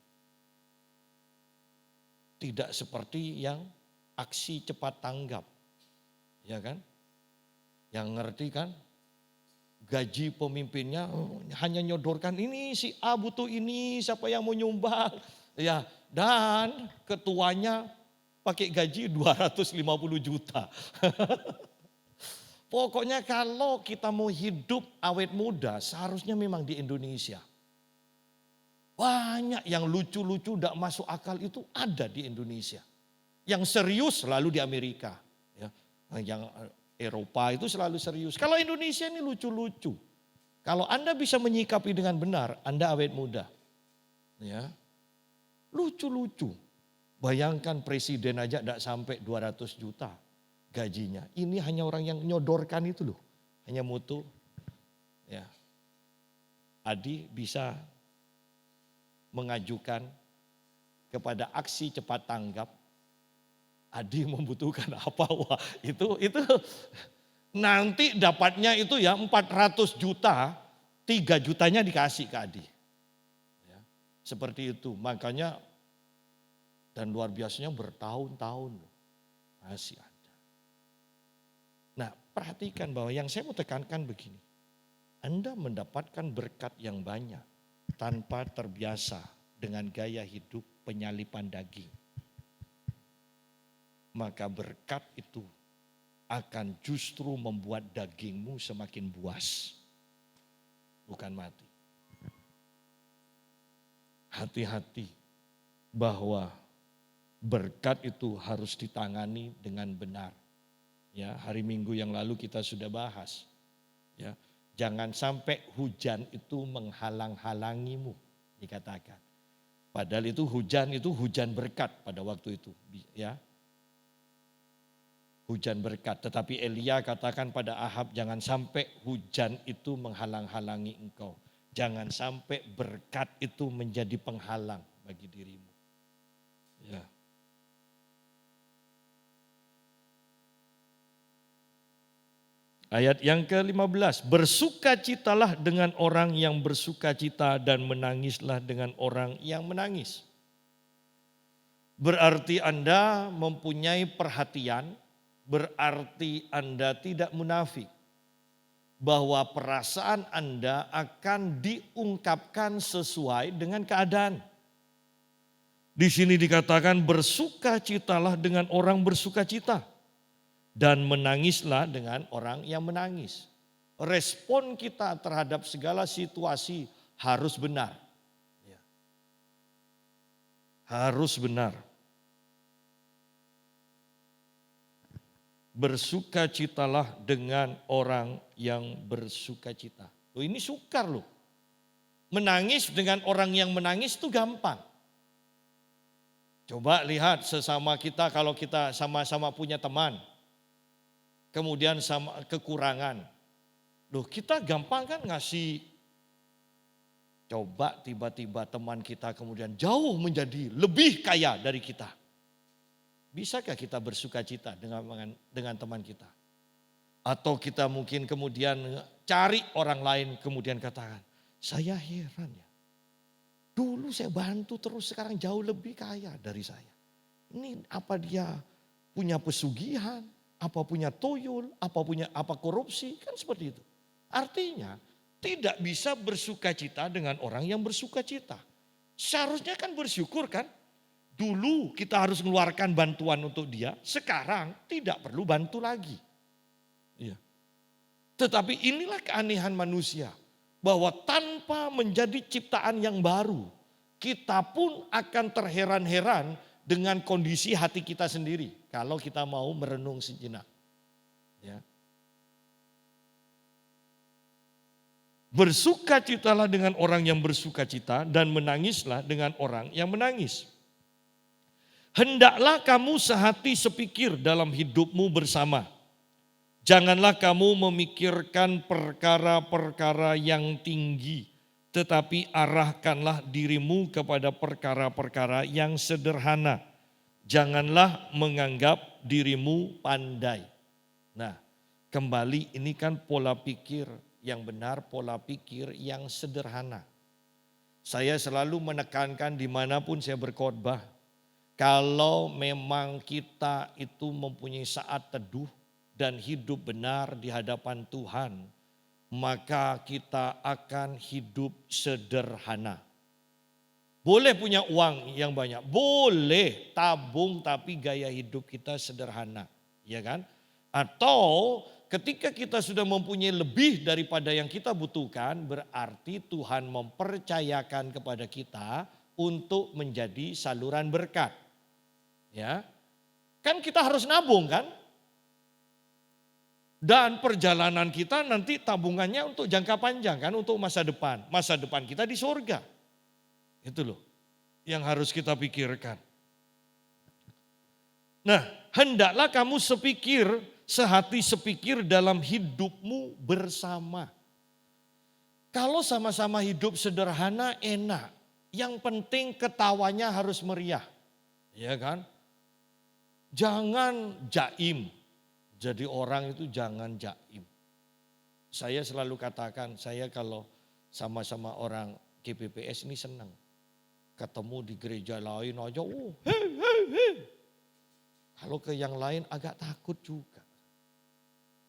Tidak seperti yang aksi cepat tanggap. Ya kan? Yang ngerti kan? Gaji pemimpinnya hanya nyodorkan ini si A butuh ini, siapa yang mau nyumbang. Ya, dan ketuanya pakai gaji 250 juta. Pokoknya kalau kita mau hidup awet muda seharusnya memang di Indonesia. Banyak yang lucu-lucu tidak masuk akal itu ada di Indonesia. Yang serius selalu di Amerika. Ya. Yang Eropa itu selalu serius. Kalau Indonesia ini lucu-lucu. Kalau Anda bisa menyikapi dengan benar, Anda awet muda. Ya. Lucu-lucu. Bayangkan presiden aja tidak sampai 200 juta gajinya. Ini hanya orang yang nyodorkan itu loh. Hanya mutu. Ya. Adi bisa mengajukan kepada aksi cepat tanggap. Adi membutuhkan apa? Wah, itu Nanti dapatnya itu ya 400 juta, 3 jutanya dikasih ke Adi. Ya, seperti itu, makanya dan luar biasanya bertahun-tahun masih ada. Nah, perhatikan bahwa yang saya mau tekankan begini. Anda mendapatkan berkat yang banyak tanpa terbiasa dengan gaya hidup penyalipan daging. Maka berkat itu akan justru membuat dagingmu semakin buas, bukan mati. Hati-hati bahwa berkat itu harus ditangani dengan benar. Ya, hari Minggu yang lalu kita sudah bahas. Ya, jangan sampai hujan itu menghalang-halangimu, dikatakan. Padahal itu hujan berkat pada waktu itu, ya. Hujan berkat, tetapi Elia katakan pada Ahab, jangan sampai hujan itu menghalang-halangi engkau. Jangan sampai berkat itu menjadi penghalang bagi dirimu. Ya. Ayat yang ke-15, bersukacitalah dengan orang yang bersukacita dan menangislah dengan orang yang menangis. Berarti Anda mempunyai perhatian, berarti Anda tidak munafik. Bahwa perasaan Anda akan diungkapkan sesuai dengan keadaan. Di sini dikatakan bersukacitalah dengan orang bersukacita. Dan menangislah dengan orang yang menangis. Respon kita terhadap segala situasi harus benar. Ya. Harus benar. Bersukacitalah dengan orang yang bersukacita. Loh, ini sukar loh. Menangis dengan orang yang menangis itu gampang. Coba lihat sesama kita, kalau kita sama-sama punya teman. Kemudian sama kekurangan. Loh, kita gampang kan ngasih. Coba tiba-tiba teman kita kemudian jauh menjadi lebih kaya dari kita. Bisakah kita bersukacita dengan teman kita? Atau kita mungkin kemudian cari orang lain kemudian katakan, saya heran ya. Dulu saya bantu terus sekarang jauh lebih kaya dari saya. Ini apa dia punya pesugihan? Apa punya tuyul, apa korupsi, kan seperti itu. Artinya tidak bisa bersukacita dengan orang yang bersukacita. Seharusnya kan bersyukur kan. Dulu kita harus mengeluarkan bantuan untuk dia, sekarang tidak perlu bantu lagi. Iya. Tetapi inilah keanehan manusia. Bahwa tanpa menjadi ciptaan yang baru, kita pun akan terheran-heran dengan kondisi hati kita sendiri. Kalau kita mau merenung sejenak. Ya. Bersukacitalah dengan orang yang bersukacita dan menangislah dengan orang yang menangis. Hendaklah kamu sehati sepikir dalam hidupmu bersama. Janganlah kamu memikirkan perkara-perkara yang tinggi, tetapi arahkanlah dirimu kepada perkara-perkara yang sederhana. Janganlah menganggap dirimu pandai. Nah, kembali ini kan pola pikir yang benar, pola pikir yang sederhana. Saya selalu menekankan dimanapun saya berkhotbah, kalau memang kita itu mempunyai saat teduh dan hidup benar di hadapan Tuhan, maka kita akan hidup sederhana. Boleh punya uang yang banyak, boleh tabung tapi gaya hidup kita sederhana, ya kan? Atau ketika kita sudah mempunyai lebih daripada yang kita butuhkan, berarti Tuhan mempercayakan kepada kita untuk menjadi saluran berkat. Ya. Kan kita harus nabung kan? Dan perjalanan kita nanti tabungannya untuk jangka panjang kan, untuk masa depan. Masa depan kita di surga. Itu loh yang harus kita pikirkan. Nah, hendaklah kamu sehati sepikir dalam hidupmu bersama. Kalau sama-sama hidup sederhana enak. Yang penting ketawanya harus meriah. Ya kan? Jangan jaim. Jadi orang itu jangan jaim. Saya selalu katakan, saya kalau sama-sama orang GPPS ini senang. Ketemu di gereja lain aja, hei, hei, hei. Kalau ke yang lain agak takut juga.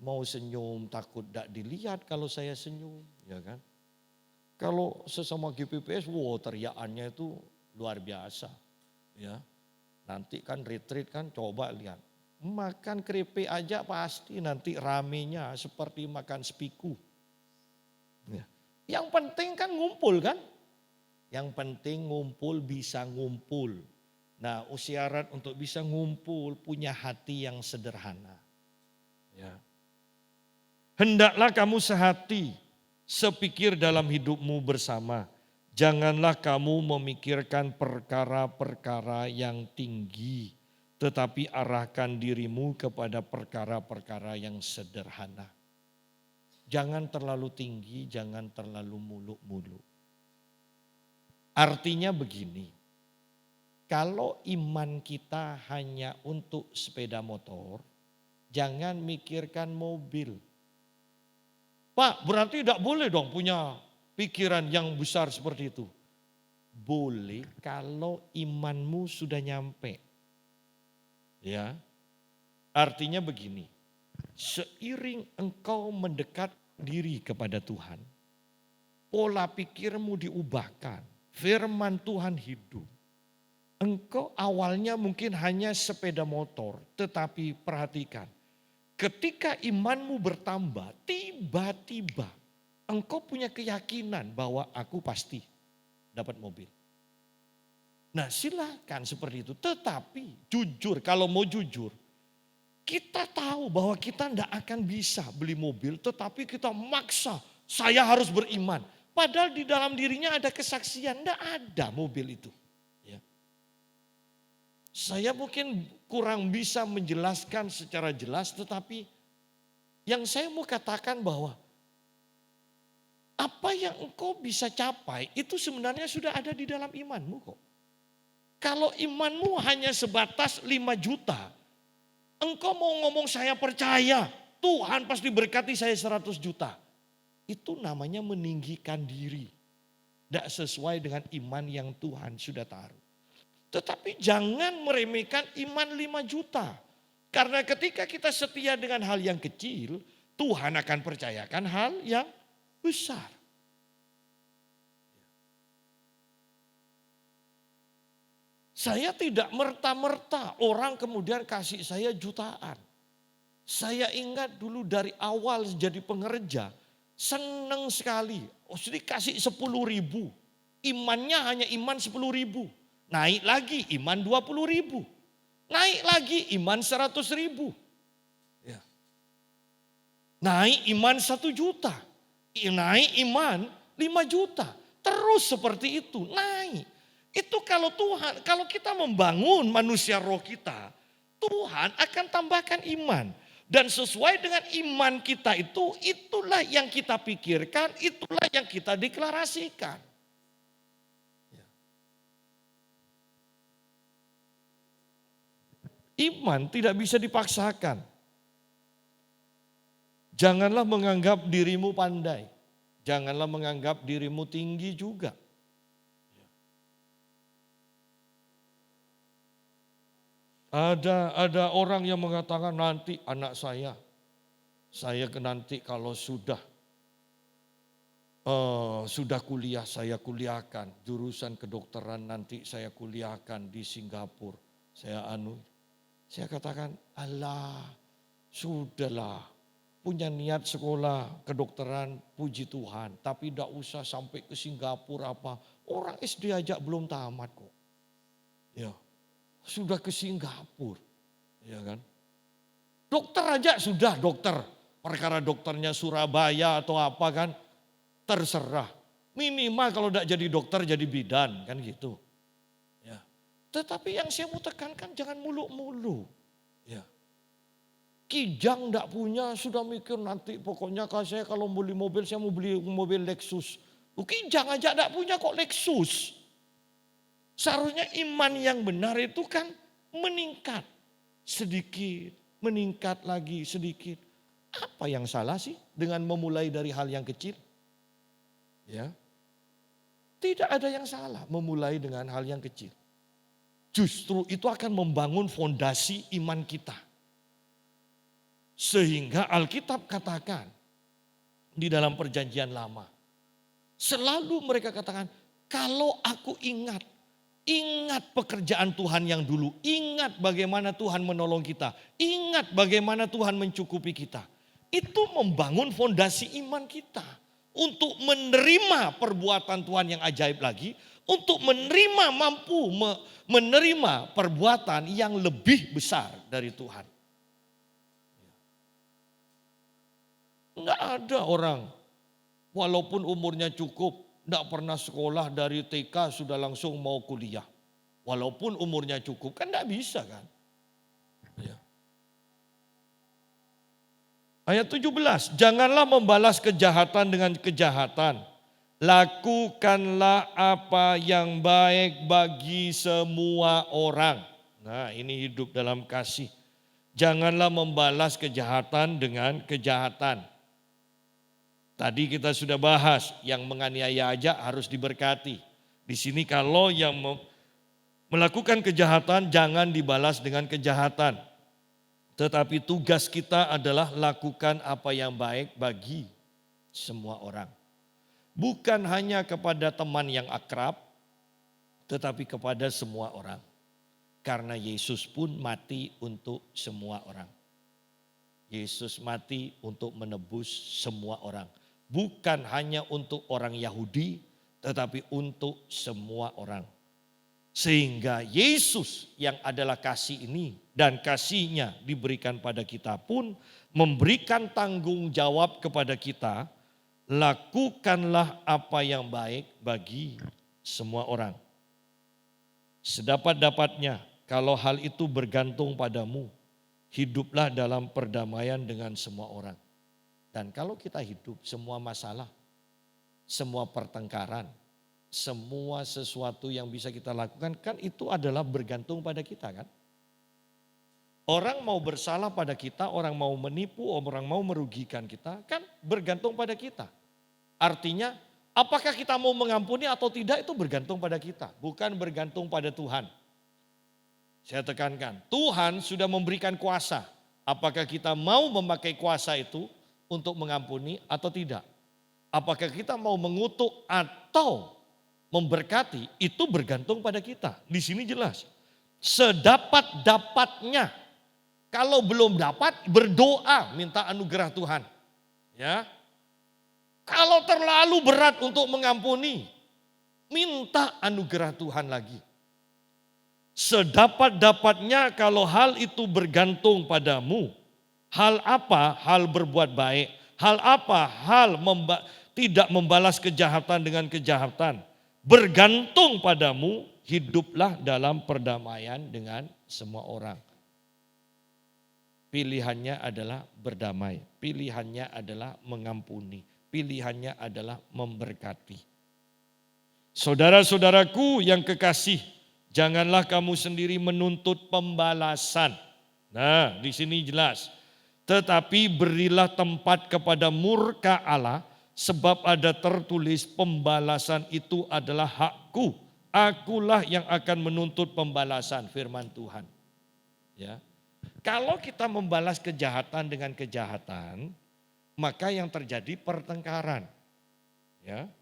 Mau senyum takut tidak dilihat kalau saya senyum, ya kan. Kalau sesama GPPS, teriakannya itu luar biasa. Ya, nanti kan retreat kan coba lihat. Makan keripik aja pasti nanti ramenya seperti makan spiku. Ya. Yang penting kan ngumpul kan. Yang penting ngumpul bisa ngumpul. Nah, syarat untuk bisa ngumpul punya hati yang sederhana. Ya. Hendaklah kamu sehati, sepikir dalam hidupmu bersama. Janganlah kamu memikirkan perkara-perkara yang tinggi, tetapi arahkan dirimu kepada perkara-perkara yang sederhana. Jangan terlalu tinggi, jangan terlalu muluk-muluk. Artinya begini, kalau iman kita hanya untuk sepeda motor, jangan mikirkan mobil. Pak, berarti tidak boleh dong punya pikiran yang besar seperti itu. Boleh kalau imanmu sudah nyampe. Ya, artinya begini, seiring engkau mendekat diri kepada Tuhan, pola pikirmu diubahkan. Firman Tuhan hidup. Engkau awalnya mungkin hanya sepeda motor, tetapi perhatikan. Ketika imanmu bertambah, tiba-tiba engkau punya keyakinan bahwa aku pasti dapat mobil. Nah silakan seperti itu, tetapi jujur, kalau mau jujur, kita tahu bahwa kita tidak akan bisa beli mobil, tetapi kita maksa, saya harus beriman. Padahal di dalam dirinya ada kesaksian, tidak ada mobil itu. Ya. Saya mungkin kurang bisa menjelaskan secara jelas, tetapi yang saya mau katakan bahwa apa yang engkau bisa capai itu sebenarnya sudah ada di dalam imanmu kok. Kalau imanmu hanya sebatas 5 juta, engkau mau ngomong saya percaya, Tuhan pasti berkati saya 100 juta. Itu namanya meninggikan diri. Tidak sesuai dengan iman yang Tuhan sudah taruh. Tetapi jangan meremehkan iman 5 juta. Karena ketika kita setia dengan hal yang kecil, Tuhan akan percayakan hal yang besar. Saya tidak merta-merta orang kemudian kasih saya jutaan. Saya ingat dulu dari awal jadi pengerja, senang sekali. Dikasih 10.000. Imannya hanya iman 10.000. Naik lagi iman 20.000. Naik lagi iman 100.000. Ya. Naik iman 1 juta. Naik iman 5 juta. Terus seperti itu naik. Itu kalau Tuhan, kalau kita membangun manusia roh kita, Tuhan akan tambahkan iman. Dan sesuai dengan iman kita itu, itulah yang kita pikirkan, itulah yang kita deklarasikan. Iman tidak bisa dipaksakan. Janganlah menganggap dirimu pandai. Janganlah menganggap dirimu tinggi juga. Ada orang yang mengatakan nanti anak saya nanti kalau sudah kuliah saya kuliahkan, jurusan kedokteran nanti saya kuliahkan di Singapura. Saya katakan, alah sudahlah, punya niat sekolah kedokteran puji Tuhan, tapi tidak usah sampai ke Singapura apa. Orang SD aja belum tamat kok. Ya. Sudah ke Singapura, ya kan? Dokter aja sudah dokter, perkara dokternya Surabaya atau apa kan, terserah. Minimal kalau tidak jadi dokter jadi bidan kan gitu. Ya. Tetapi yang saya mau tekankan jangan muluk-muluk. Ya. Kijang tidak punya sudah mikir nanti pokoknya saya kalau beli mobil saya mau beli mobil Lexus. Kijang aja tidak punya kok Lexus. Seharusnya iman yang benar itu kan meningkat sedikit meningkat lagi sedikit. Apa yang salah sih dengan memulai dari hal yang kecil? Ya. Tidak ada yang salah memulai dengan hal yang kecil. Justru itu akan membangun fondasi iman kita. Sehingga Alkitab katakan di dalam perjanjian lama. Selalu mereka katakan, kalau aku ingat pekerjaan Tuhan yang dulu. Ingat bagaimana Tuhan menolong kita. Ingat bagaimana Tuhan mencukupi kita. Itu membangun fondasi iman kita. Untuk menerima perbuatan Tuhan yang ajaib lagi. Untuk mampu menerima perbuatan yang lebih besar dari Tuhan. Enggak ada orang walaupun umurnya cukup, enggak pernah sekolah dari TK sudah langsung mau kuliah. Walaupun umurnya cukup, kan enggak bisa kan. Ya. Ayat 17, janganlah membalas kejahatan dengan kejahatan. Lakukanlah apa yang baik bagi semua orang. Nah, ini hidup dalam kasih. Janganlah membalas kejahatan dengan kejahatan. Tadi kita sudah bahas, yang menganiaya aja harus diberkati. Di sini kalau yang melakukan kejahatan jangan dibalas dengan kejahatan. Tetapi tugas kita adalah lakukan apa yang baik bagi semua orang. Bukan hanya kepada teman yang akrab, tetapi kepada semua orang. Karena Yesus pun mati untuk semua orang. Yesus mati untuk menebus semua orang. Bukan hanya untuk orang Yahudi, tetapi untuk semua orang. Sehingga Yesus yang adalah kasih ini dan kasihnya diberikan pada kita pun memberikan tanggung jawab kepada kita. Lakukanlah apa yang baik bagi semua orang. Sedapat-dapatnya kalau hal itu bergantung padamu, hiduplah dalam perdamaian dengan semua orang. Dan kalau kita hidup semua masalah, semua pertengkaran, semua sesuatu yang bisa kita lakukan kan itu adalah bergantung pada kita kan. Orang mau bersalah pada kita, orang mau menipu, orang mau merugikan kita kan bergantung pada kita. Artinya apakah kita mau mengampuni atau tidak itu bergantung pada kita, bukan bergantung pada Tuhan. Saya tekankan, Tuhan sudah memberikan kuasa. Apakah kita mau memakai kuasa itu untuk mengampuni atau tidak? Apakah kita mau mengutuk atau memberkati, itu bergantung pada kita. Di sini jelas, sedapat-dapatnya. Kalau belum dapat, berdoa minta anugerah Tuhan. Ya. Kalau terlalu berat untuk mengampuni, minta anugerah Tuhan lagi. Sedapat-dapatnya kalau hal itu bergantung padamu. Hal apa? Hal berbuat baik. Hal apa? Hal tidak membalas kejahatan dengan kejahatan. Bergantung padamu, hiduplah dalam perdamaian dengan semua orang. Pilihannya adalah berdamai. Pilihannya adalah mengampuni. Pilihannya adalah memberkati. Saudara-saudaraku yang kekasih, janganlah kamu sendiri menuntut pembalasan. Nah, di sini jelas. Tetapi berilah tempat kepada murka Allah, sebab ada tertulis pembalasan itu adalah hakku. Akulah yang akan menuntut pembalasan, firman Tuhan. Ya. Kalau kita membalas kejahatan dengan kejahatan, maka yang terjadi pertengkaran. Ya.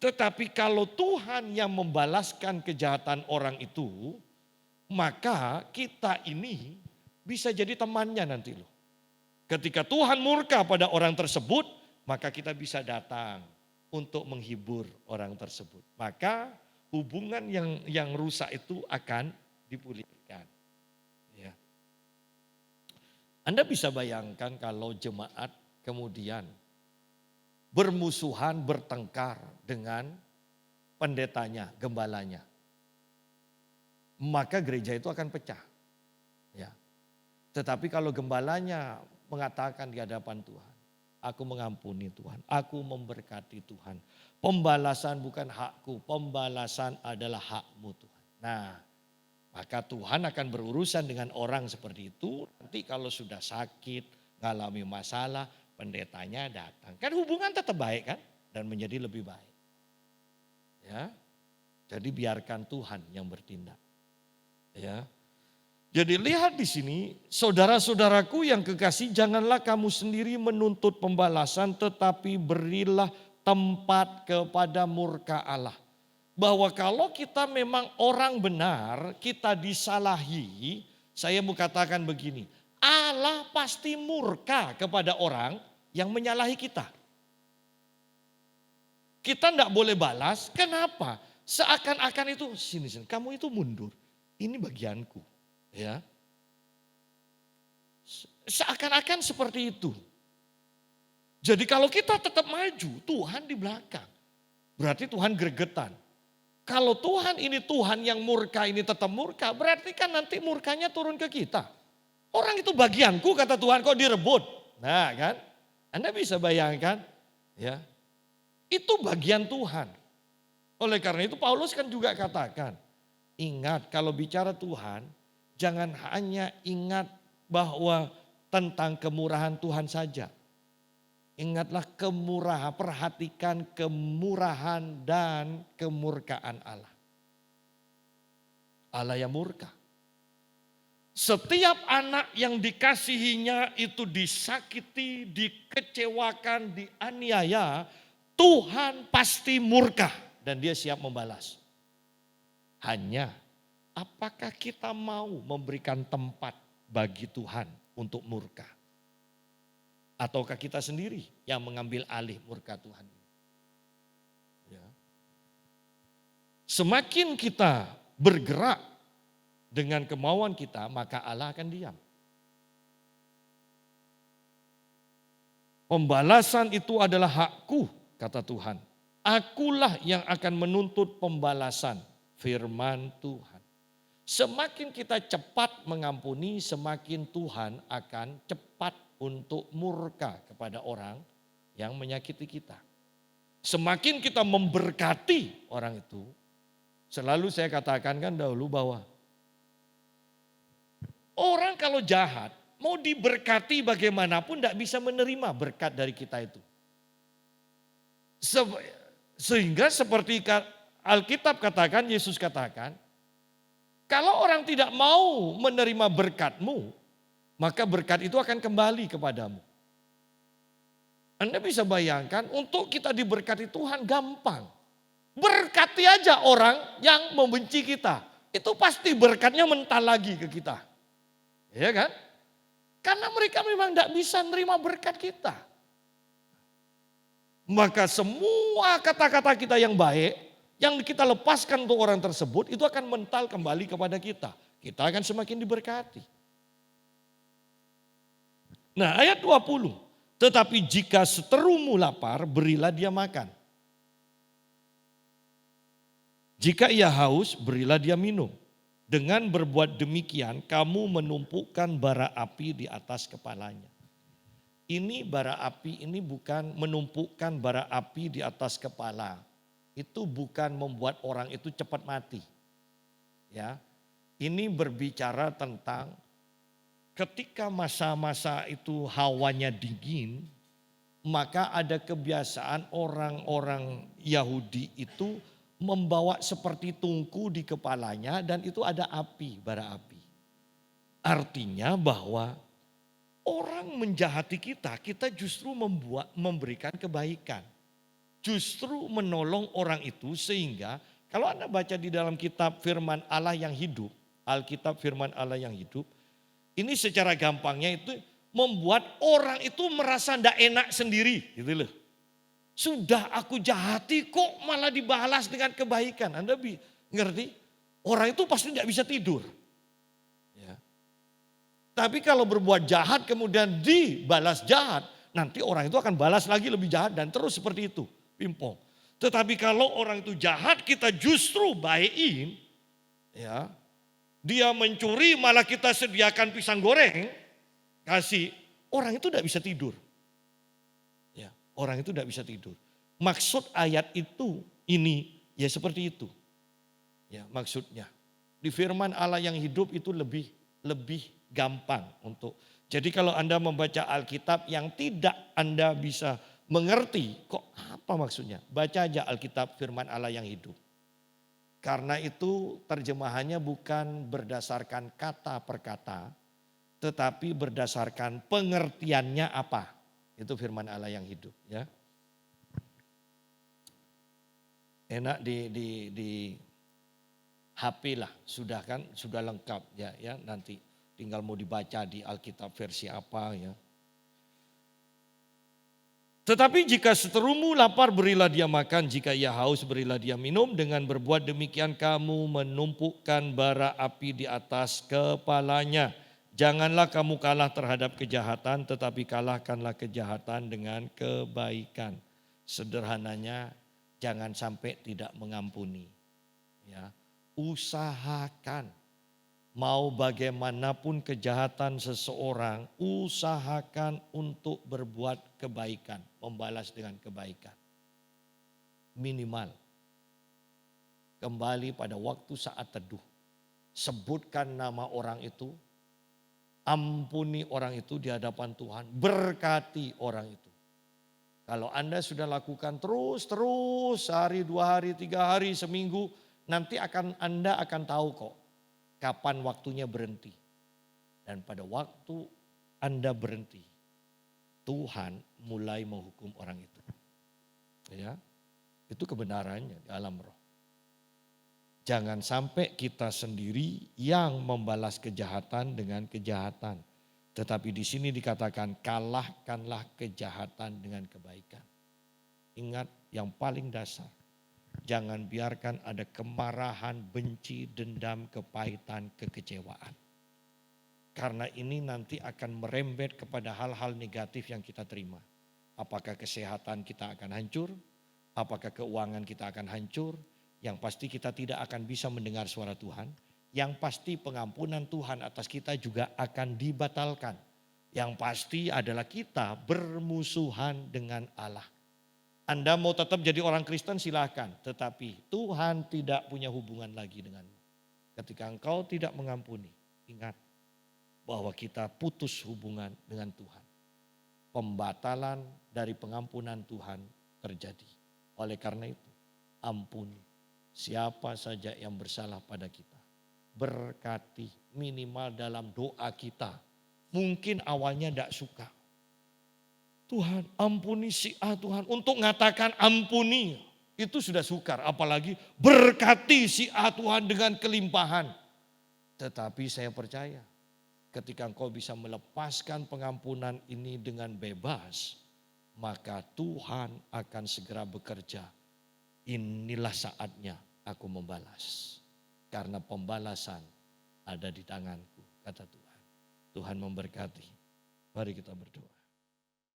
Tetapi kalau Tuhan yang membalaskan kejahatan orang itu, maka kita ini bisa jadi temannya nanti loh. Ketika Tuhan murka pada orang tersebut, maka kita bisa datang untuk menghibur orang tersebut. Maka hubungan yang rusak itu akan dipulihkan. Ya. Anda bisa bayangkan kalau jemaat kemudian bermusuhan, bertengkar dengan pendetanya, gembalanya. Maka gereja itu akan pecah. Ya. Tetapi kalau gembalanya mengatakan di hadapan Tuhan, aku mengampuni Tuhan, aku memberkati Tuhan. Pembalasan bukan hakku, pembalasan adalah hakmu Tuhan. Nah, Maka Tuhan akan berurusan dengan orang seperti itu. Nanti kalau sudah sakit, ngalami masalah, pendetanya datang. Kan hubungan tetap baik kan? Dan menjadi lebih baik. Ya. Jadi biarkan Tuhan yang bertindak. Ya. Jadi lihat di sini, saudara-saudaraku yang kekasih, janganlah kamu sendiri menuntut pembalasan, tetapi berilah tempat kepada murka Allah. Bahwa kalau kita memang orang benar, kita disalahi, saya mau katakan begini, Allah pasti murka kepada orang yang menyalahi kita. Kita tidak boleh balas, kenapa? Seakan-akan itu, sini, kamu itu mundur, ini bagianku. Ya, seakan-akan seperti itu. Jadi kalau kita tetap maju, Tuhan di belakang. Berarti Tuhan gregetan. Kalau Tuhan ini Tuhan yang murka ini tetap murka, berarti kan nanti murkanya turun ke kita. Orang itu bagianku kata Tuhan, kok direbut. Nah kan, Anda bisa bayangkan, ya, itu bagian Tuhan. Oleh karena itu Paulus kan juga katakan, ingat kalau bicara Tuhan, jangan hanya ingat bahwa tentang kemurahan Tuhan saja. Ingatlah kemurahan, perhatikan kemurahan dan kemurkaan Allah. Allah yang murka. Setiap anak yang dikasihinya itu disakiti, dikecewakan, dianiaya, Tuhan pasti murka dan dia siap membalas. Hanya apakah kita mau memberikan tempat bagi Tuhan untuk murka? Ataukah kita sendiri yang mengambil alih murka Tuhan? Ya. Semakin kita bergerak dengan kemauan kita, maka Allah akan diam. Pembalasan itu adalah hakku, kata Tuhan. Akulah yang akan menuntut pembalasan, firman Tuhan. Semakin kita cepat mengampuni, semakin Tuhan akan cepat untuk murka kepada orang yang menyakiti kita. Semakin kita memberkati orang itu, selalu saya katakan kan dahulu bahwa orang kalau jahat, mau diberkati bagaimanapun tidak bisa menerima berkat dari kita itu. Sehingga seperti Alkitab katakan, Yesus katakan, kalau orang tidak mau menerima berkatmu, maka berkat itu akan kembali kepadamu. Anda bisa bayangkan untuk kita diberkati Tuhan gampang. Berkati aja orang yang membenci kita. Itu pasti berkatnya mental lagi ke kita. Ya kan? Karena mereka memang tidak bisa menerima berkat kita. Maka semua kata-kata kita yang baik, yang kita lepaskan untuk orang tersebut, itu akan mental kembali kepada kita. Kita akan semakin diberkati. Nah ayat 20, tetapi jika seterumu lapar, berilah dia makan. Jika ia haus, berilah dia minum. Dengan berbuat demikian, kamu menumpukan bara api di atas kepalanya. Ini bara api ini bukan menumpukan bara api di atas kepala. Itu bukan membuat orang itu cepat mati. Ya. Ini berbicara tentang ketika masa-masa itu hawanya dingin, maka ada kebiasaan orang-orang Yahudi itu membawa seperti tungku di kepalanya dan itu ada api, bara api. Artinya bahwa orang menjahati kita, kita justru memberikan kebaikan. Justru menolong orang itu sehingga kalau Anda baca di dalam kitab firman Allah yang hidup, Alkitab firman Allah yang hidup, ini secara gampangnya itu membuat orang itu merasa tidak enak sendiri. Gitu loh. Sudah aku jahati kok malah dibalas dengan kebaikan. Anda ngerti? Orang itu pasti tidak bisa tidur. Ya. Tapi kalau berbuat jahat kemudian dibalas jahat, nanti orang itu akan balas lagi lebih jahat dan terus seperti itu. Pimpong. Tetapi kalau orang itu jahat kita justru baikin, ya, dia mencuri malah kita sediakan pisang goreng, kasih, orang itu tidak bisa tidur. Ya, orang itu tidak bisa tidur. Maksud ayat itu ini ya seperti itu. Ya, maksudnya. Di firman Allah yang hidup itu lebih gampang untuk. Jadi kalau Anda membaca Alkitab yang tidak Anda bisa mengerti, kok apa maksudnya? Baca aja Alkitab firman Allah yang hidup. Karena itu terjemahannya bukan berdasarkan kata per kata, tetapi berdasarkan pengertiannya apa. Itu firman Allah yang hidup ya. Enak di HP lah, sudah kan, sudah lengkap ya nanti tinggal mau dibaca di Alkitab versi apa ya. Tetapi jika seterumu lapar berilah dia makan, jika ia haus berilah dia minum, dengan berbuat demikian kamu menumpukkan bara api di atas kepalanya. Janganlah kamu kalah terhadap kejahatan, tetapi kalahkanlah kejahatan dengan kebaikan. Sederhananya, jangan sampai tidak mengampuni. Ya, usahakan, mau bagaimanapun kejahatan seseorang, usahakan untuk berbuat kebaikan, membalas dengan kebaikan. Minimal, kembali pada waktu saat teduh, sebutkan nama orang itu, ampuni orang itu di hadapan Tuhan, berkati orang itu. Kalau Anda sudah lakukan terus, sehari, 2 hari, 3 hari, seminggu, nanti Anda akan tahu kok kapan waktunya berhenti. Dan pada waktu Anda berhenti, Tuhan mulai menghukum orang itu. Ya, itu kebenarannya di alam roh. Jangan sampai kita sendiri yang membalas kejahatan dengan kejahatan. Tetapi di sini dikatakan kalahkanlah kejahatan dengan kebaikan. Ingat yang paling dasar. Jangan biarkan ada kemarahan, benci, dendam, kepahitan, kekecewaan. Karena ini nanti akan merembet kepada hal-hal negatif yang kita terima. Apakah kesehatan kita akan hancur? Apakah keuangan kita akan hancur? Yang pasti kita tidak akan bisa mendengar suara Tuhan. Yang pasti pengampunan Tuhan atas kita juga akan dibatalkan. Yang pasti adalah kita bermusuhan dengan Allah. Anda mau tetap jadi orang Kristen silahkan. Tetapi Tuhan tidak punya hubungan lagi denganmu. Ketika engkau tidak mengampuni, ingat bahwa kita putus hubungan dengan Tuhan. Pembatalan dari pengampunan Tuhan terjadi. Oleh karena itu, ampuni siapa saja yang bersalah pada kita. Berkati minimal dalam doa kita. Mungkin awalnya tidak suka. Tuhan ampuni si A Tuhan. Untuk mengatakan ampuni itu sudah sukar. Apalagi berkati si A Tuhan dengan kelimpahan. Tetapi saya percaya ketika engkau bisa melepaskan pengampunan ini dengan bebas. Maka Tuhan akan segera bekerja. Inilah saatnya aku membalas. Karena pembalasan ada di tanganku, kata Tuhan. Tuhan memberkati. Mari kita berdoa.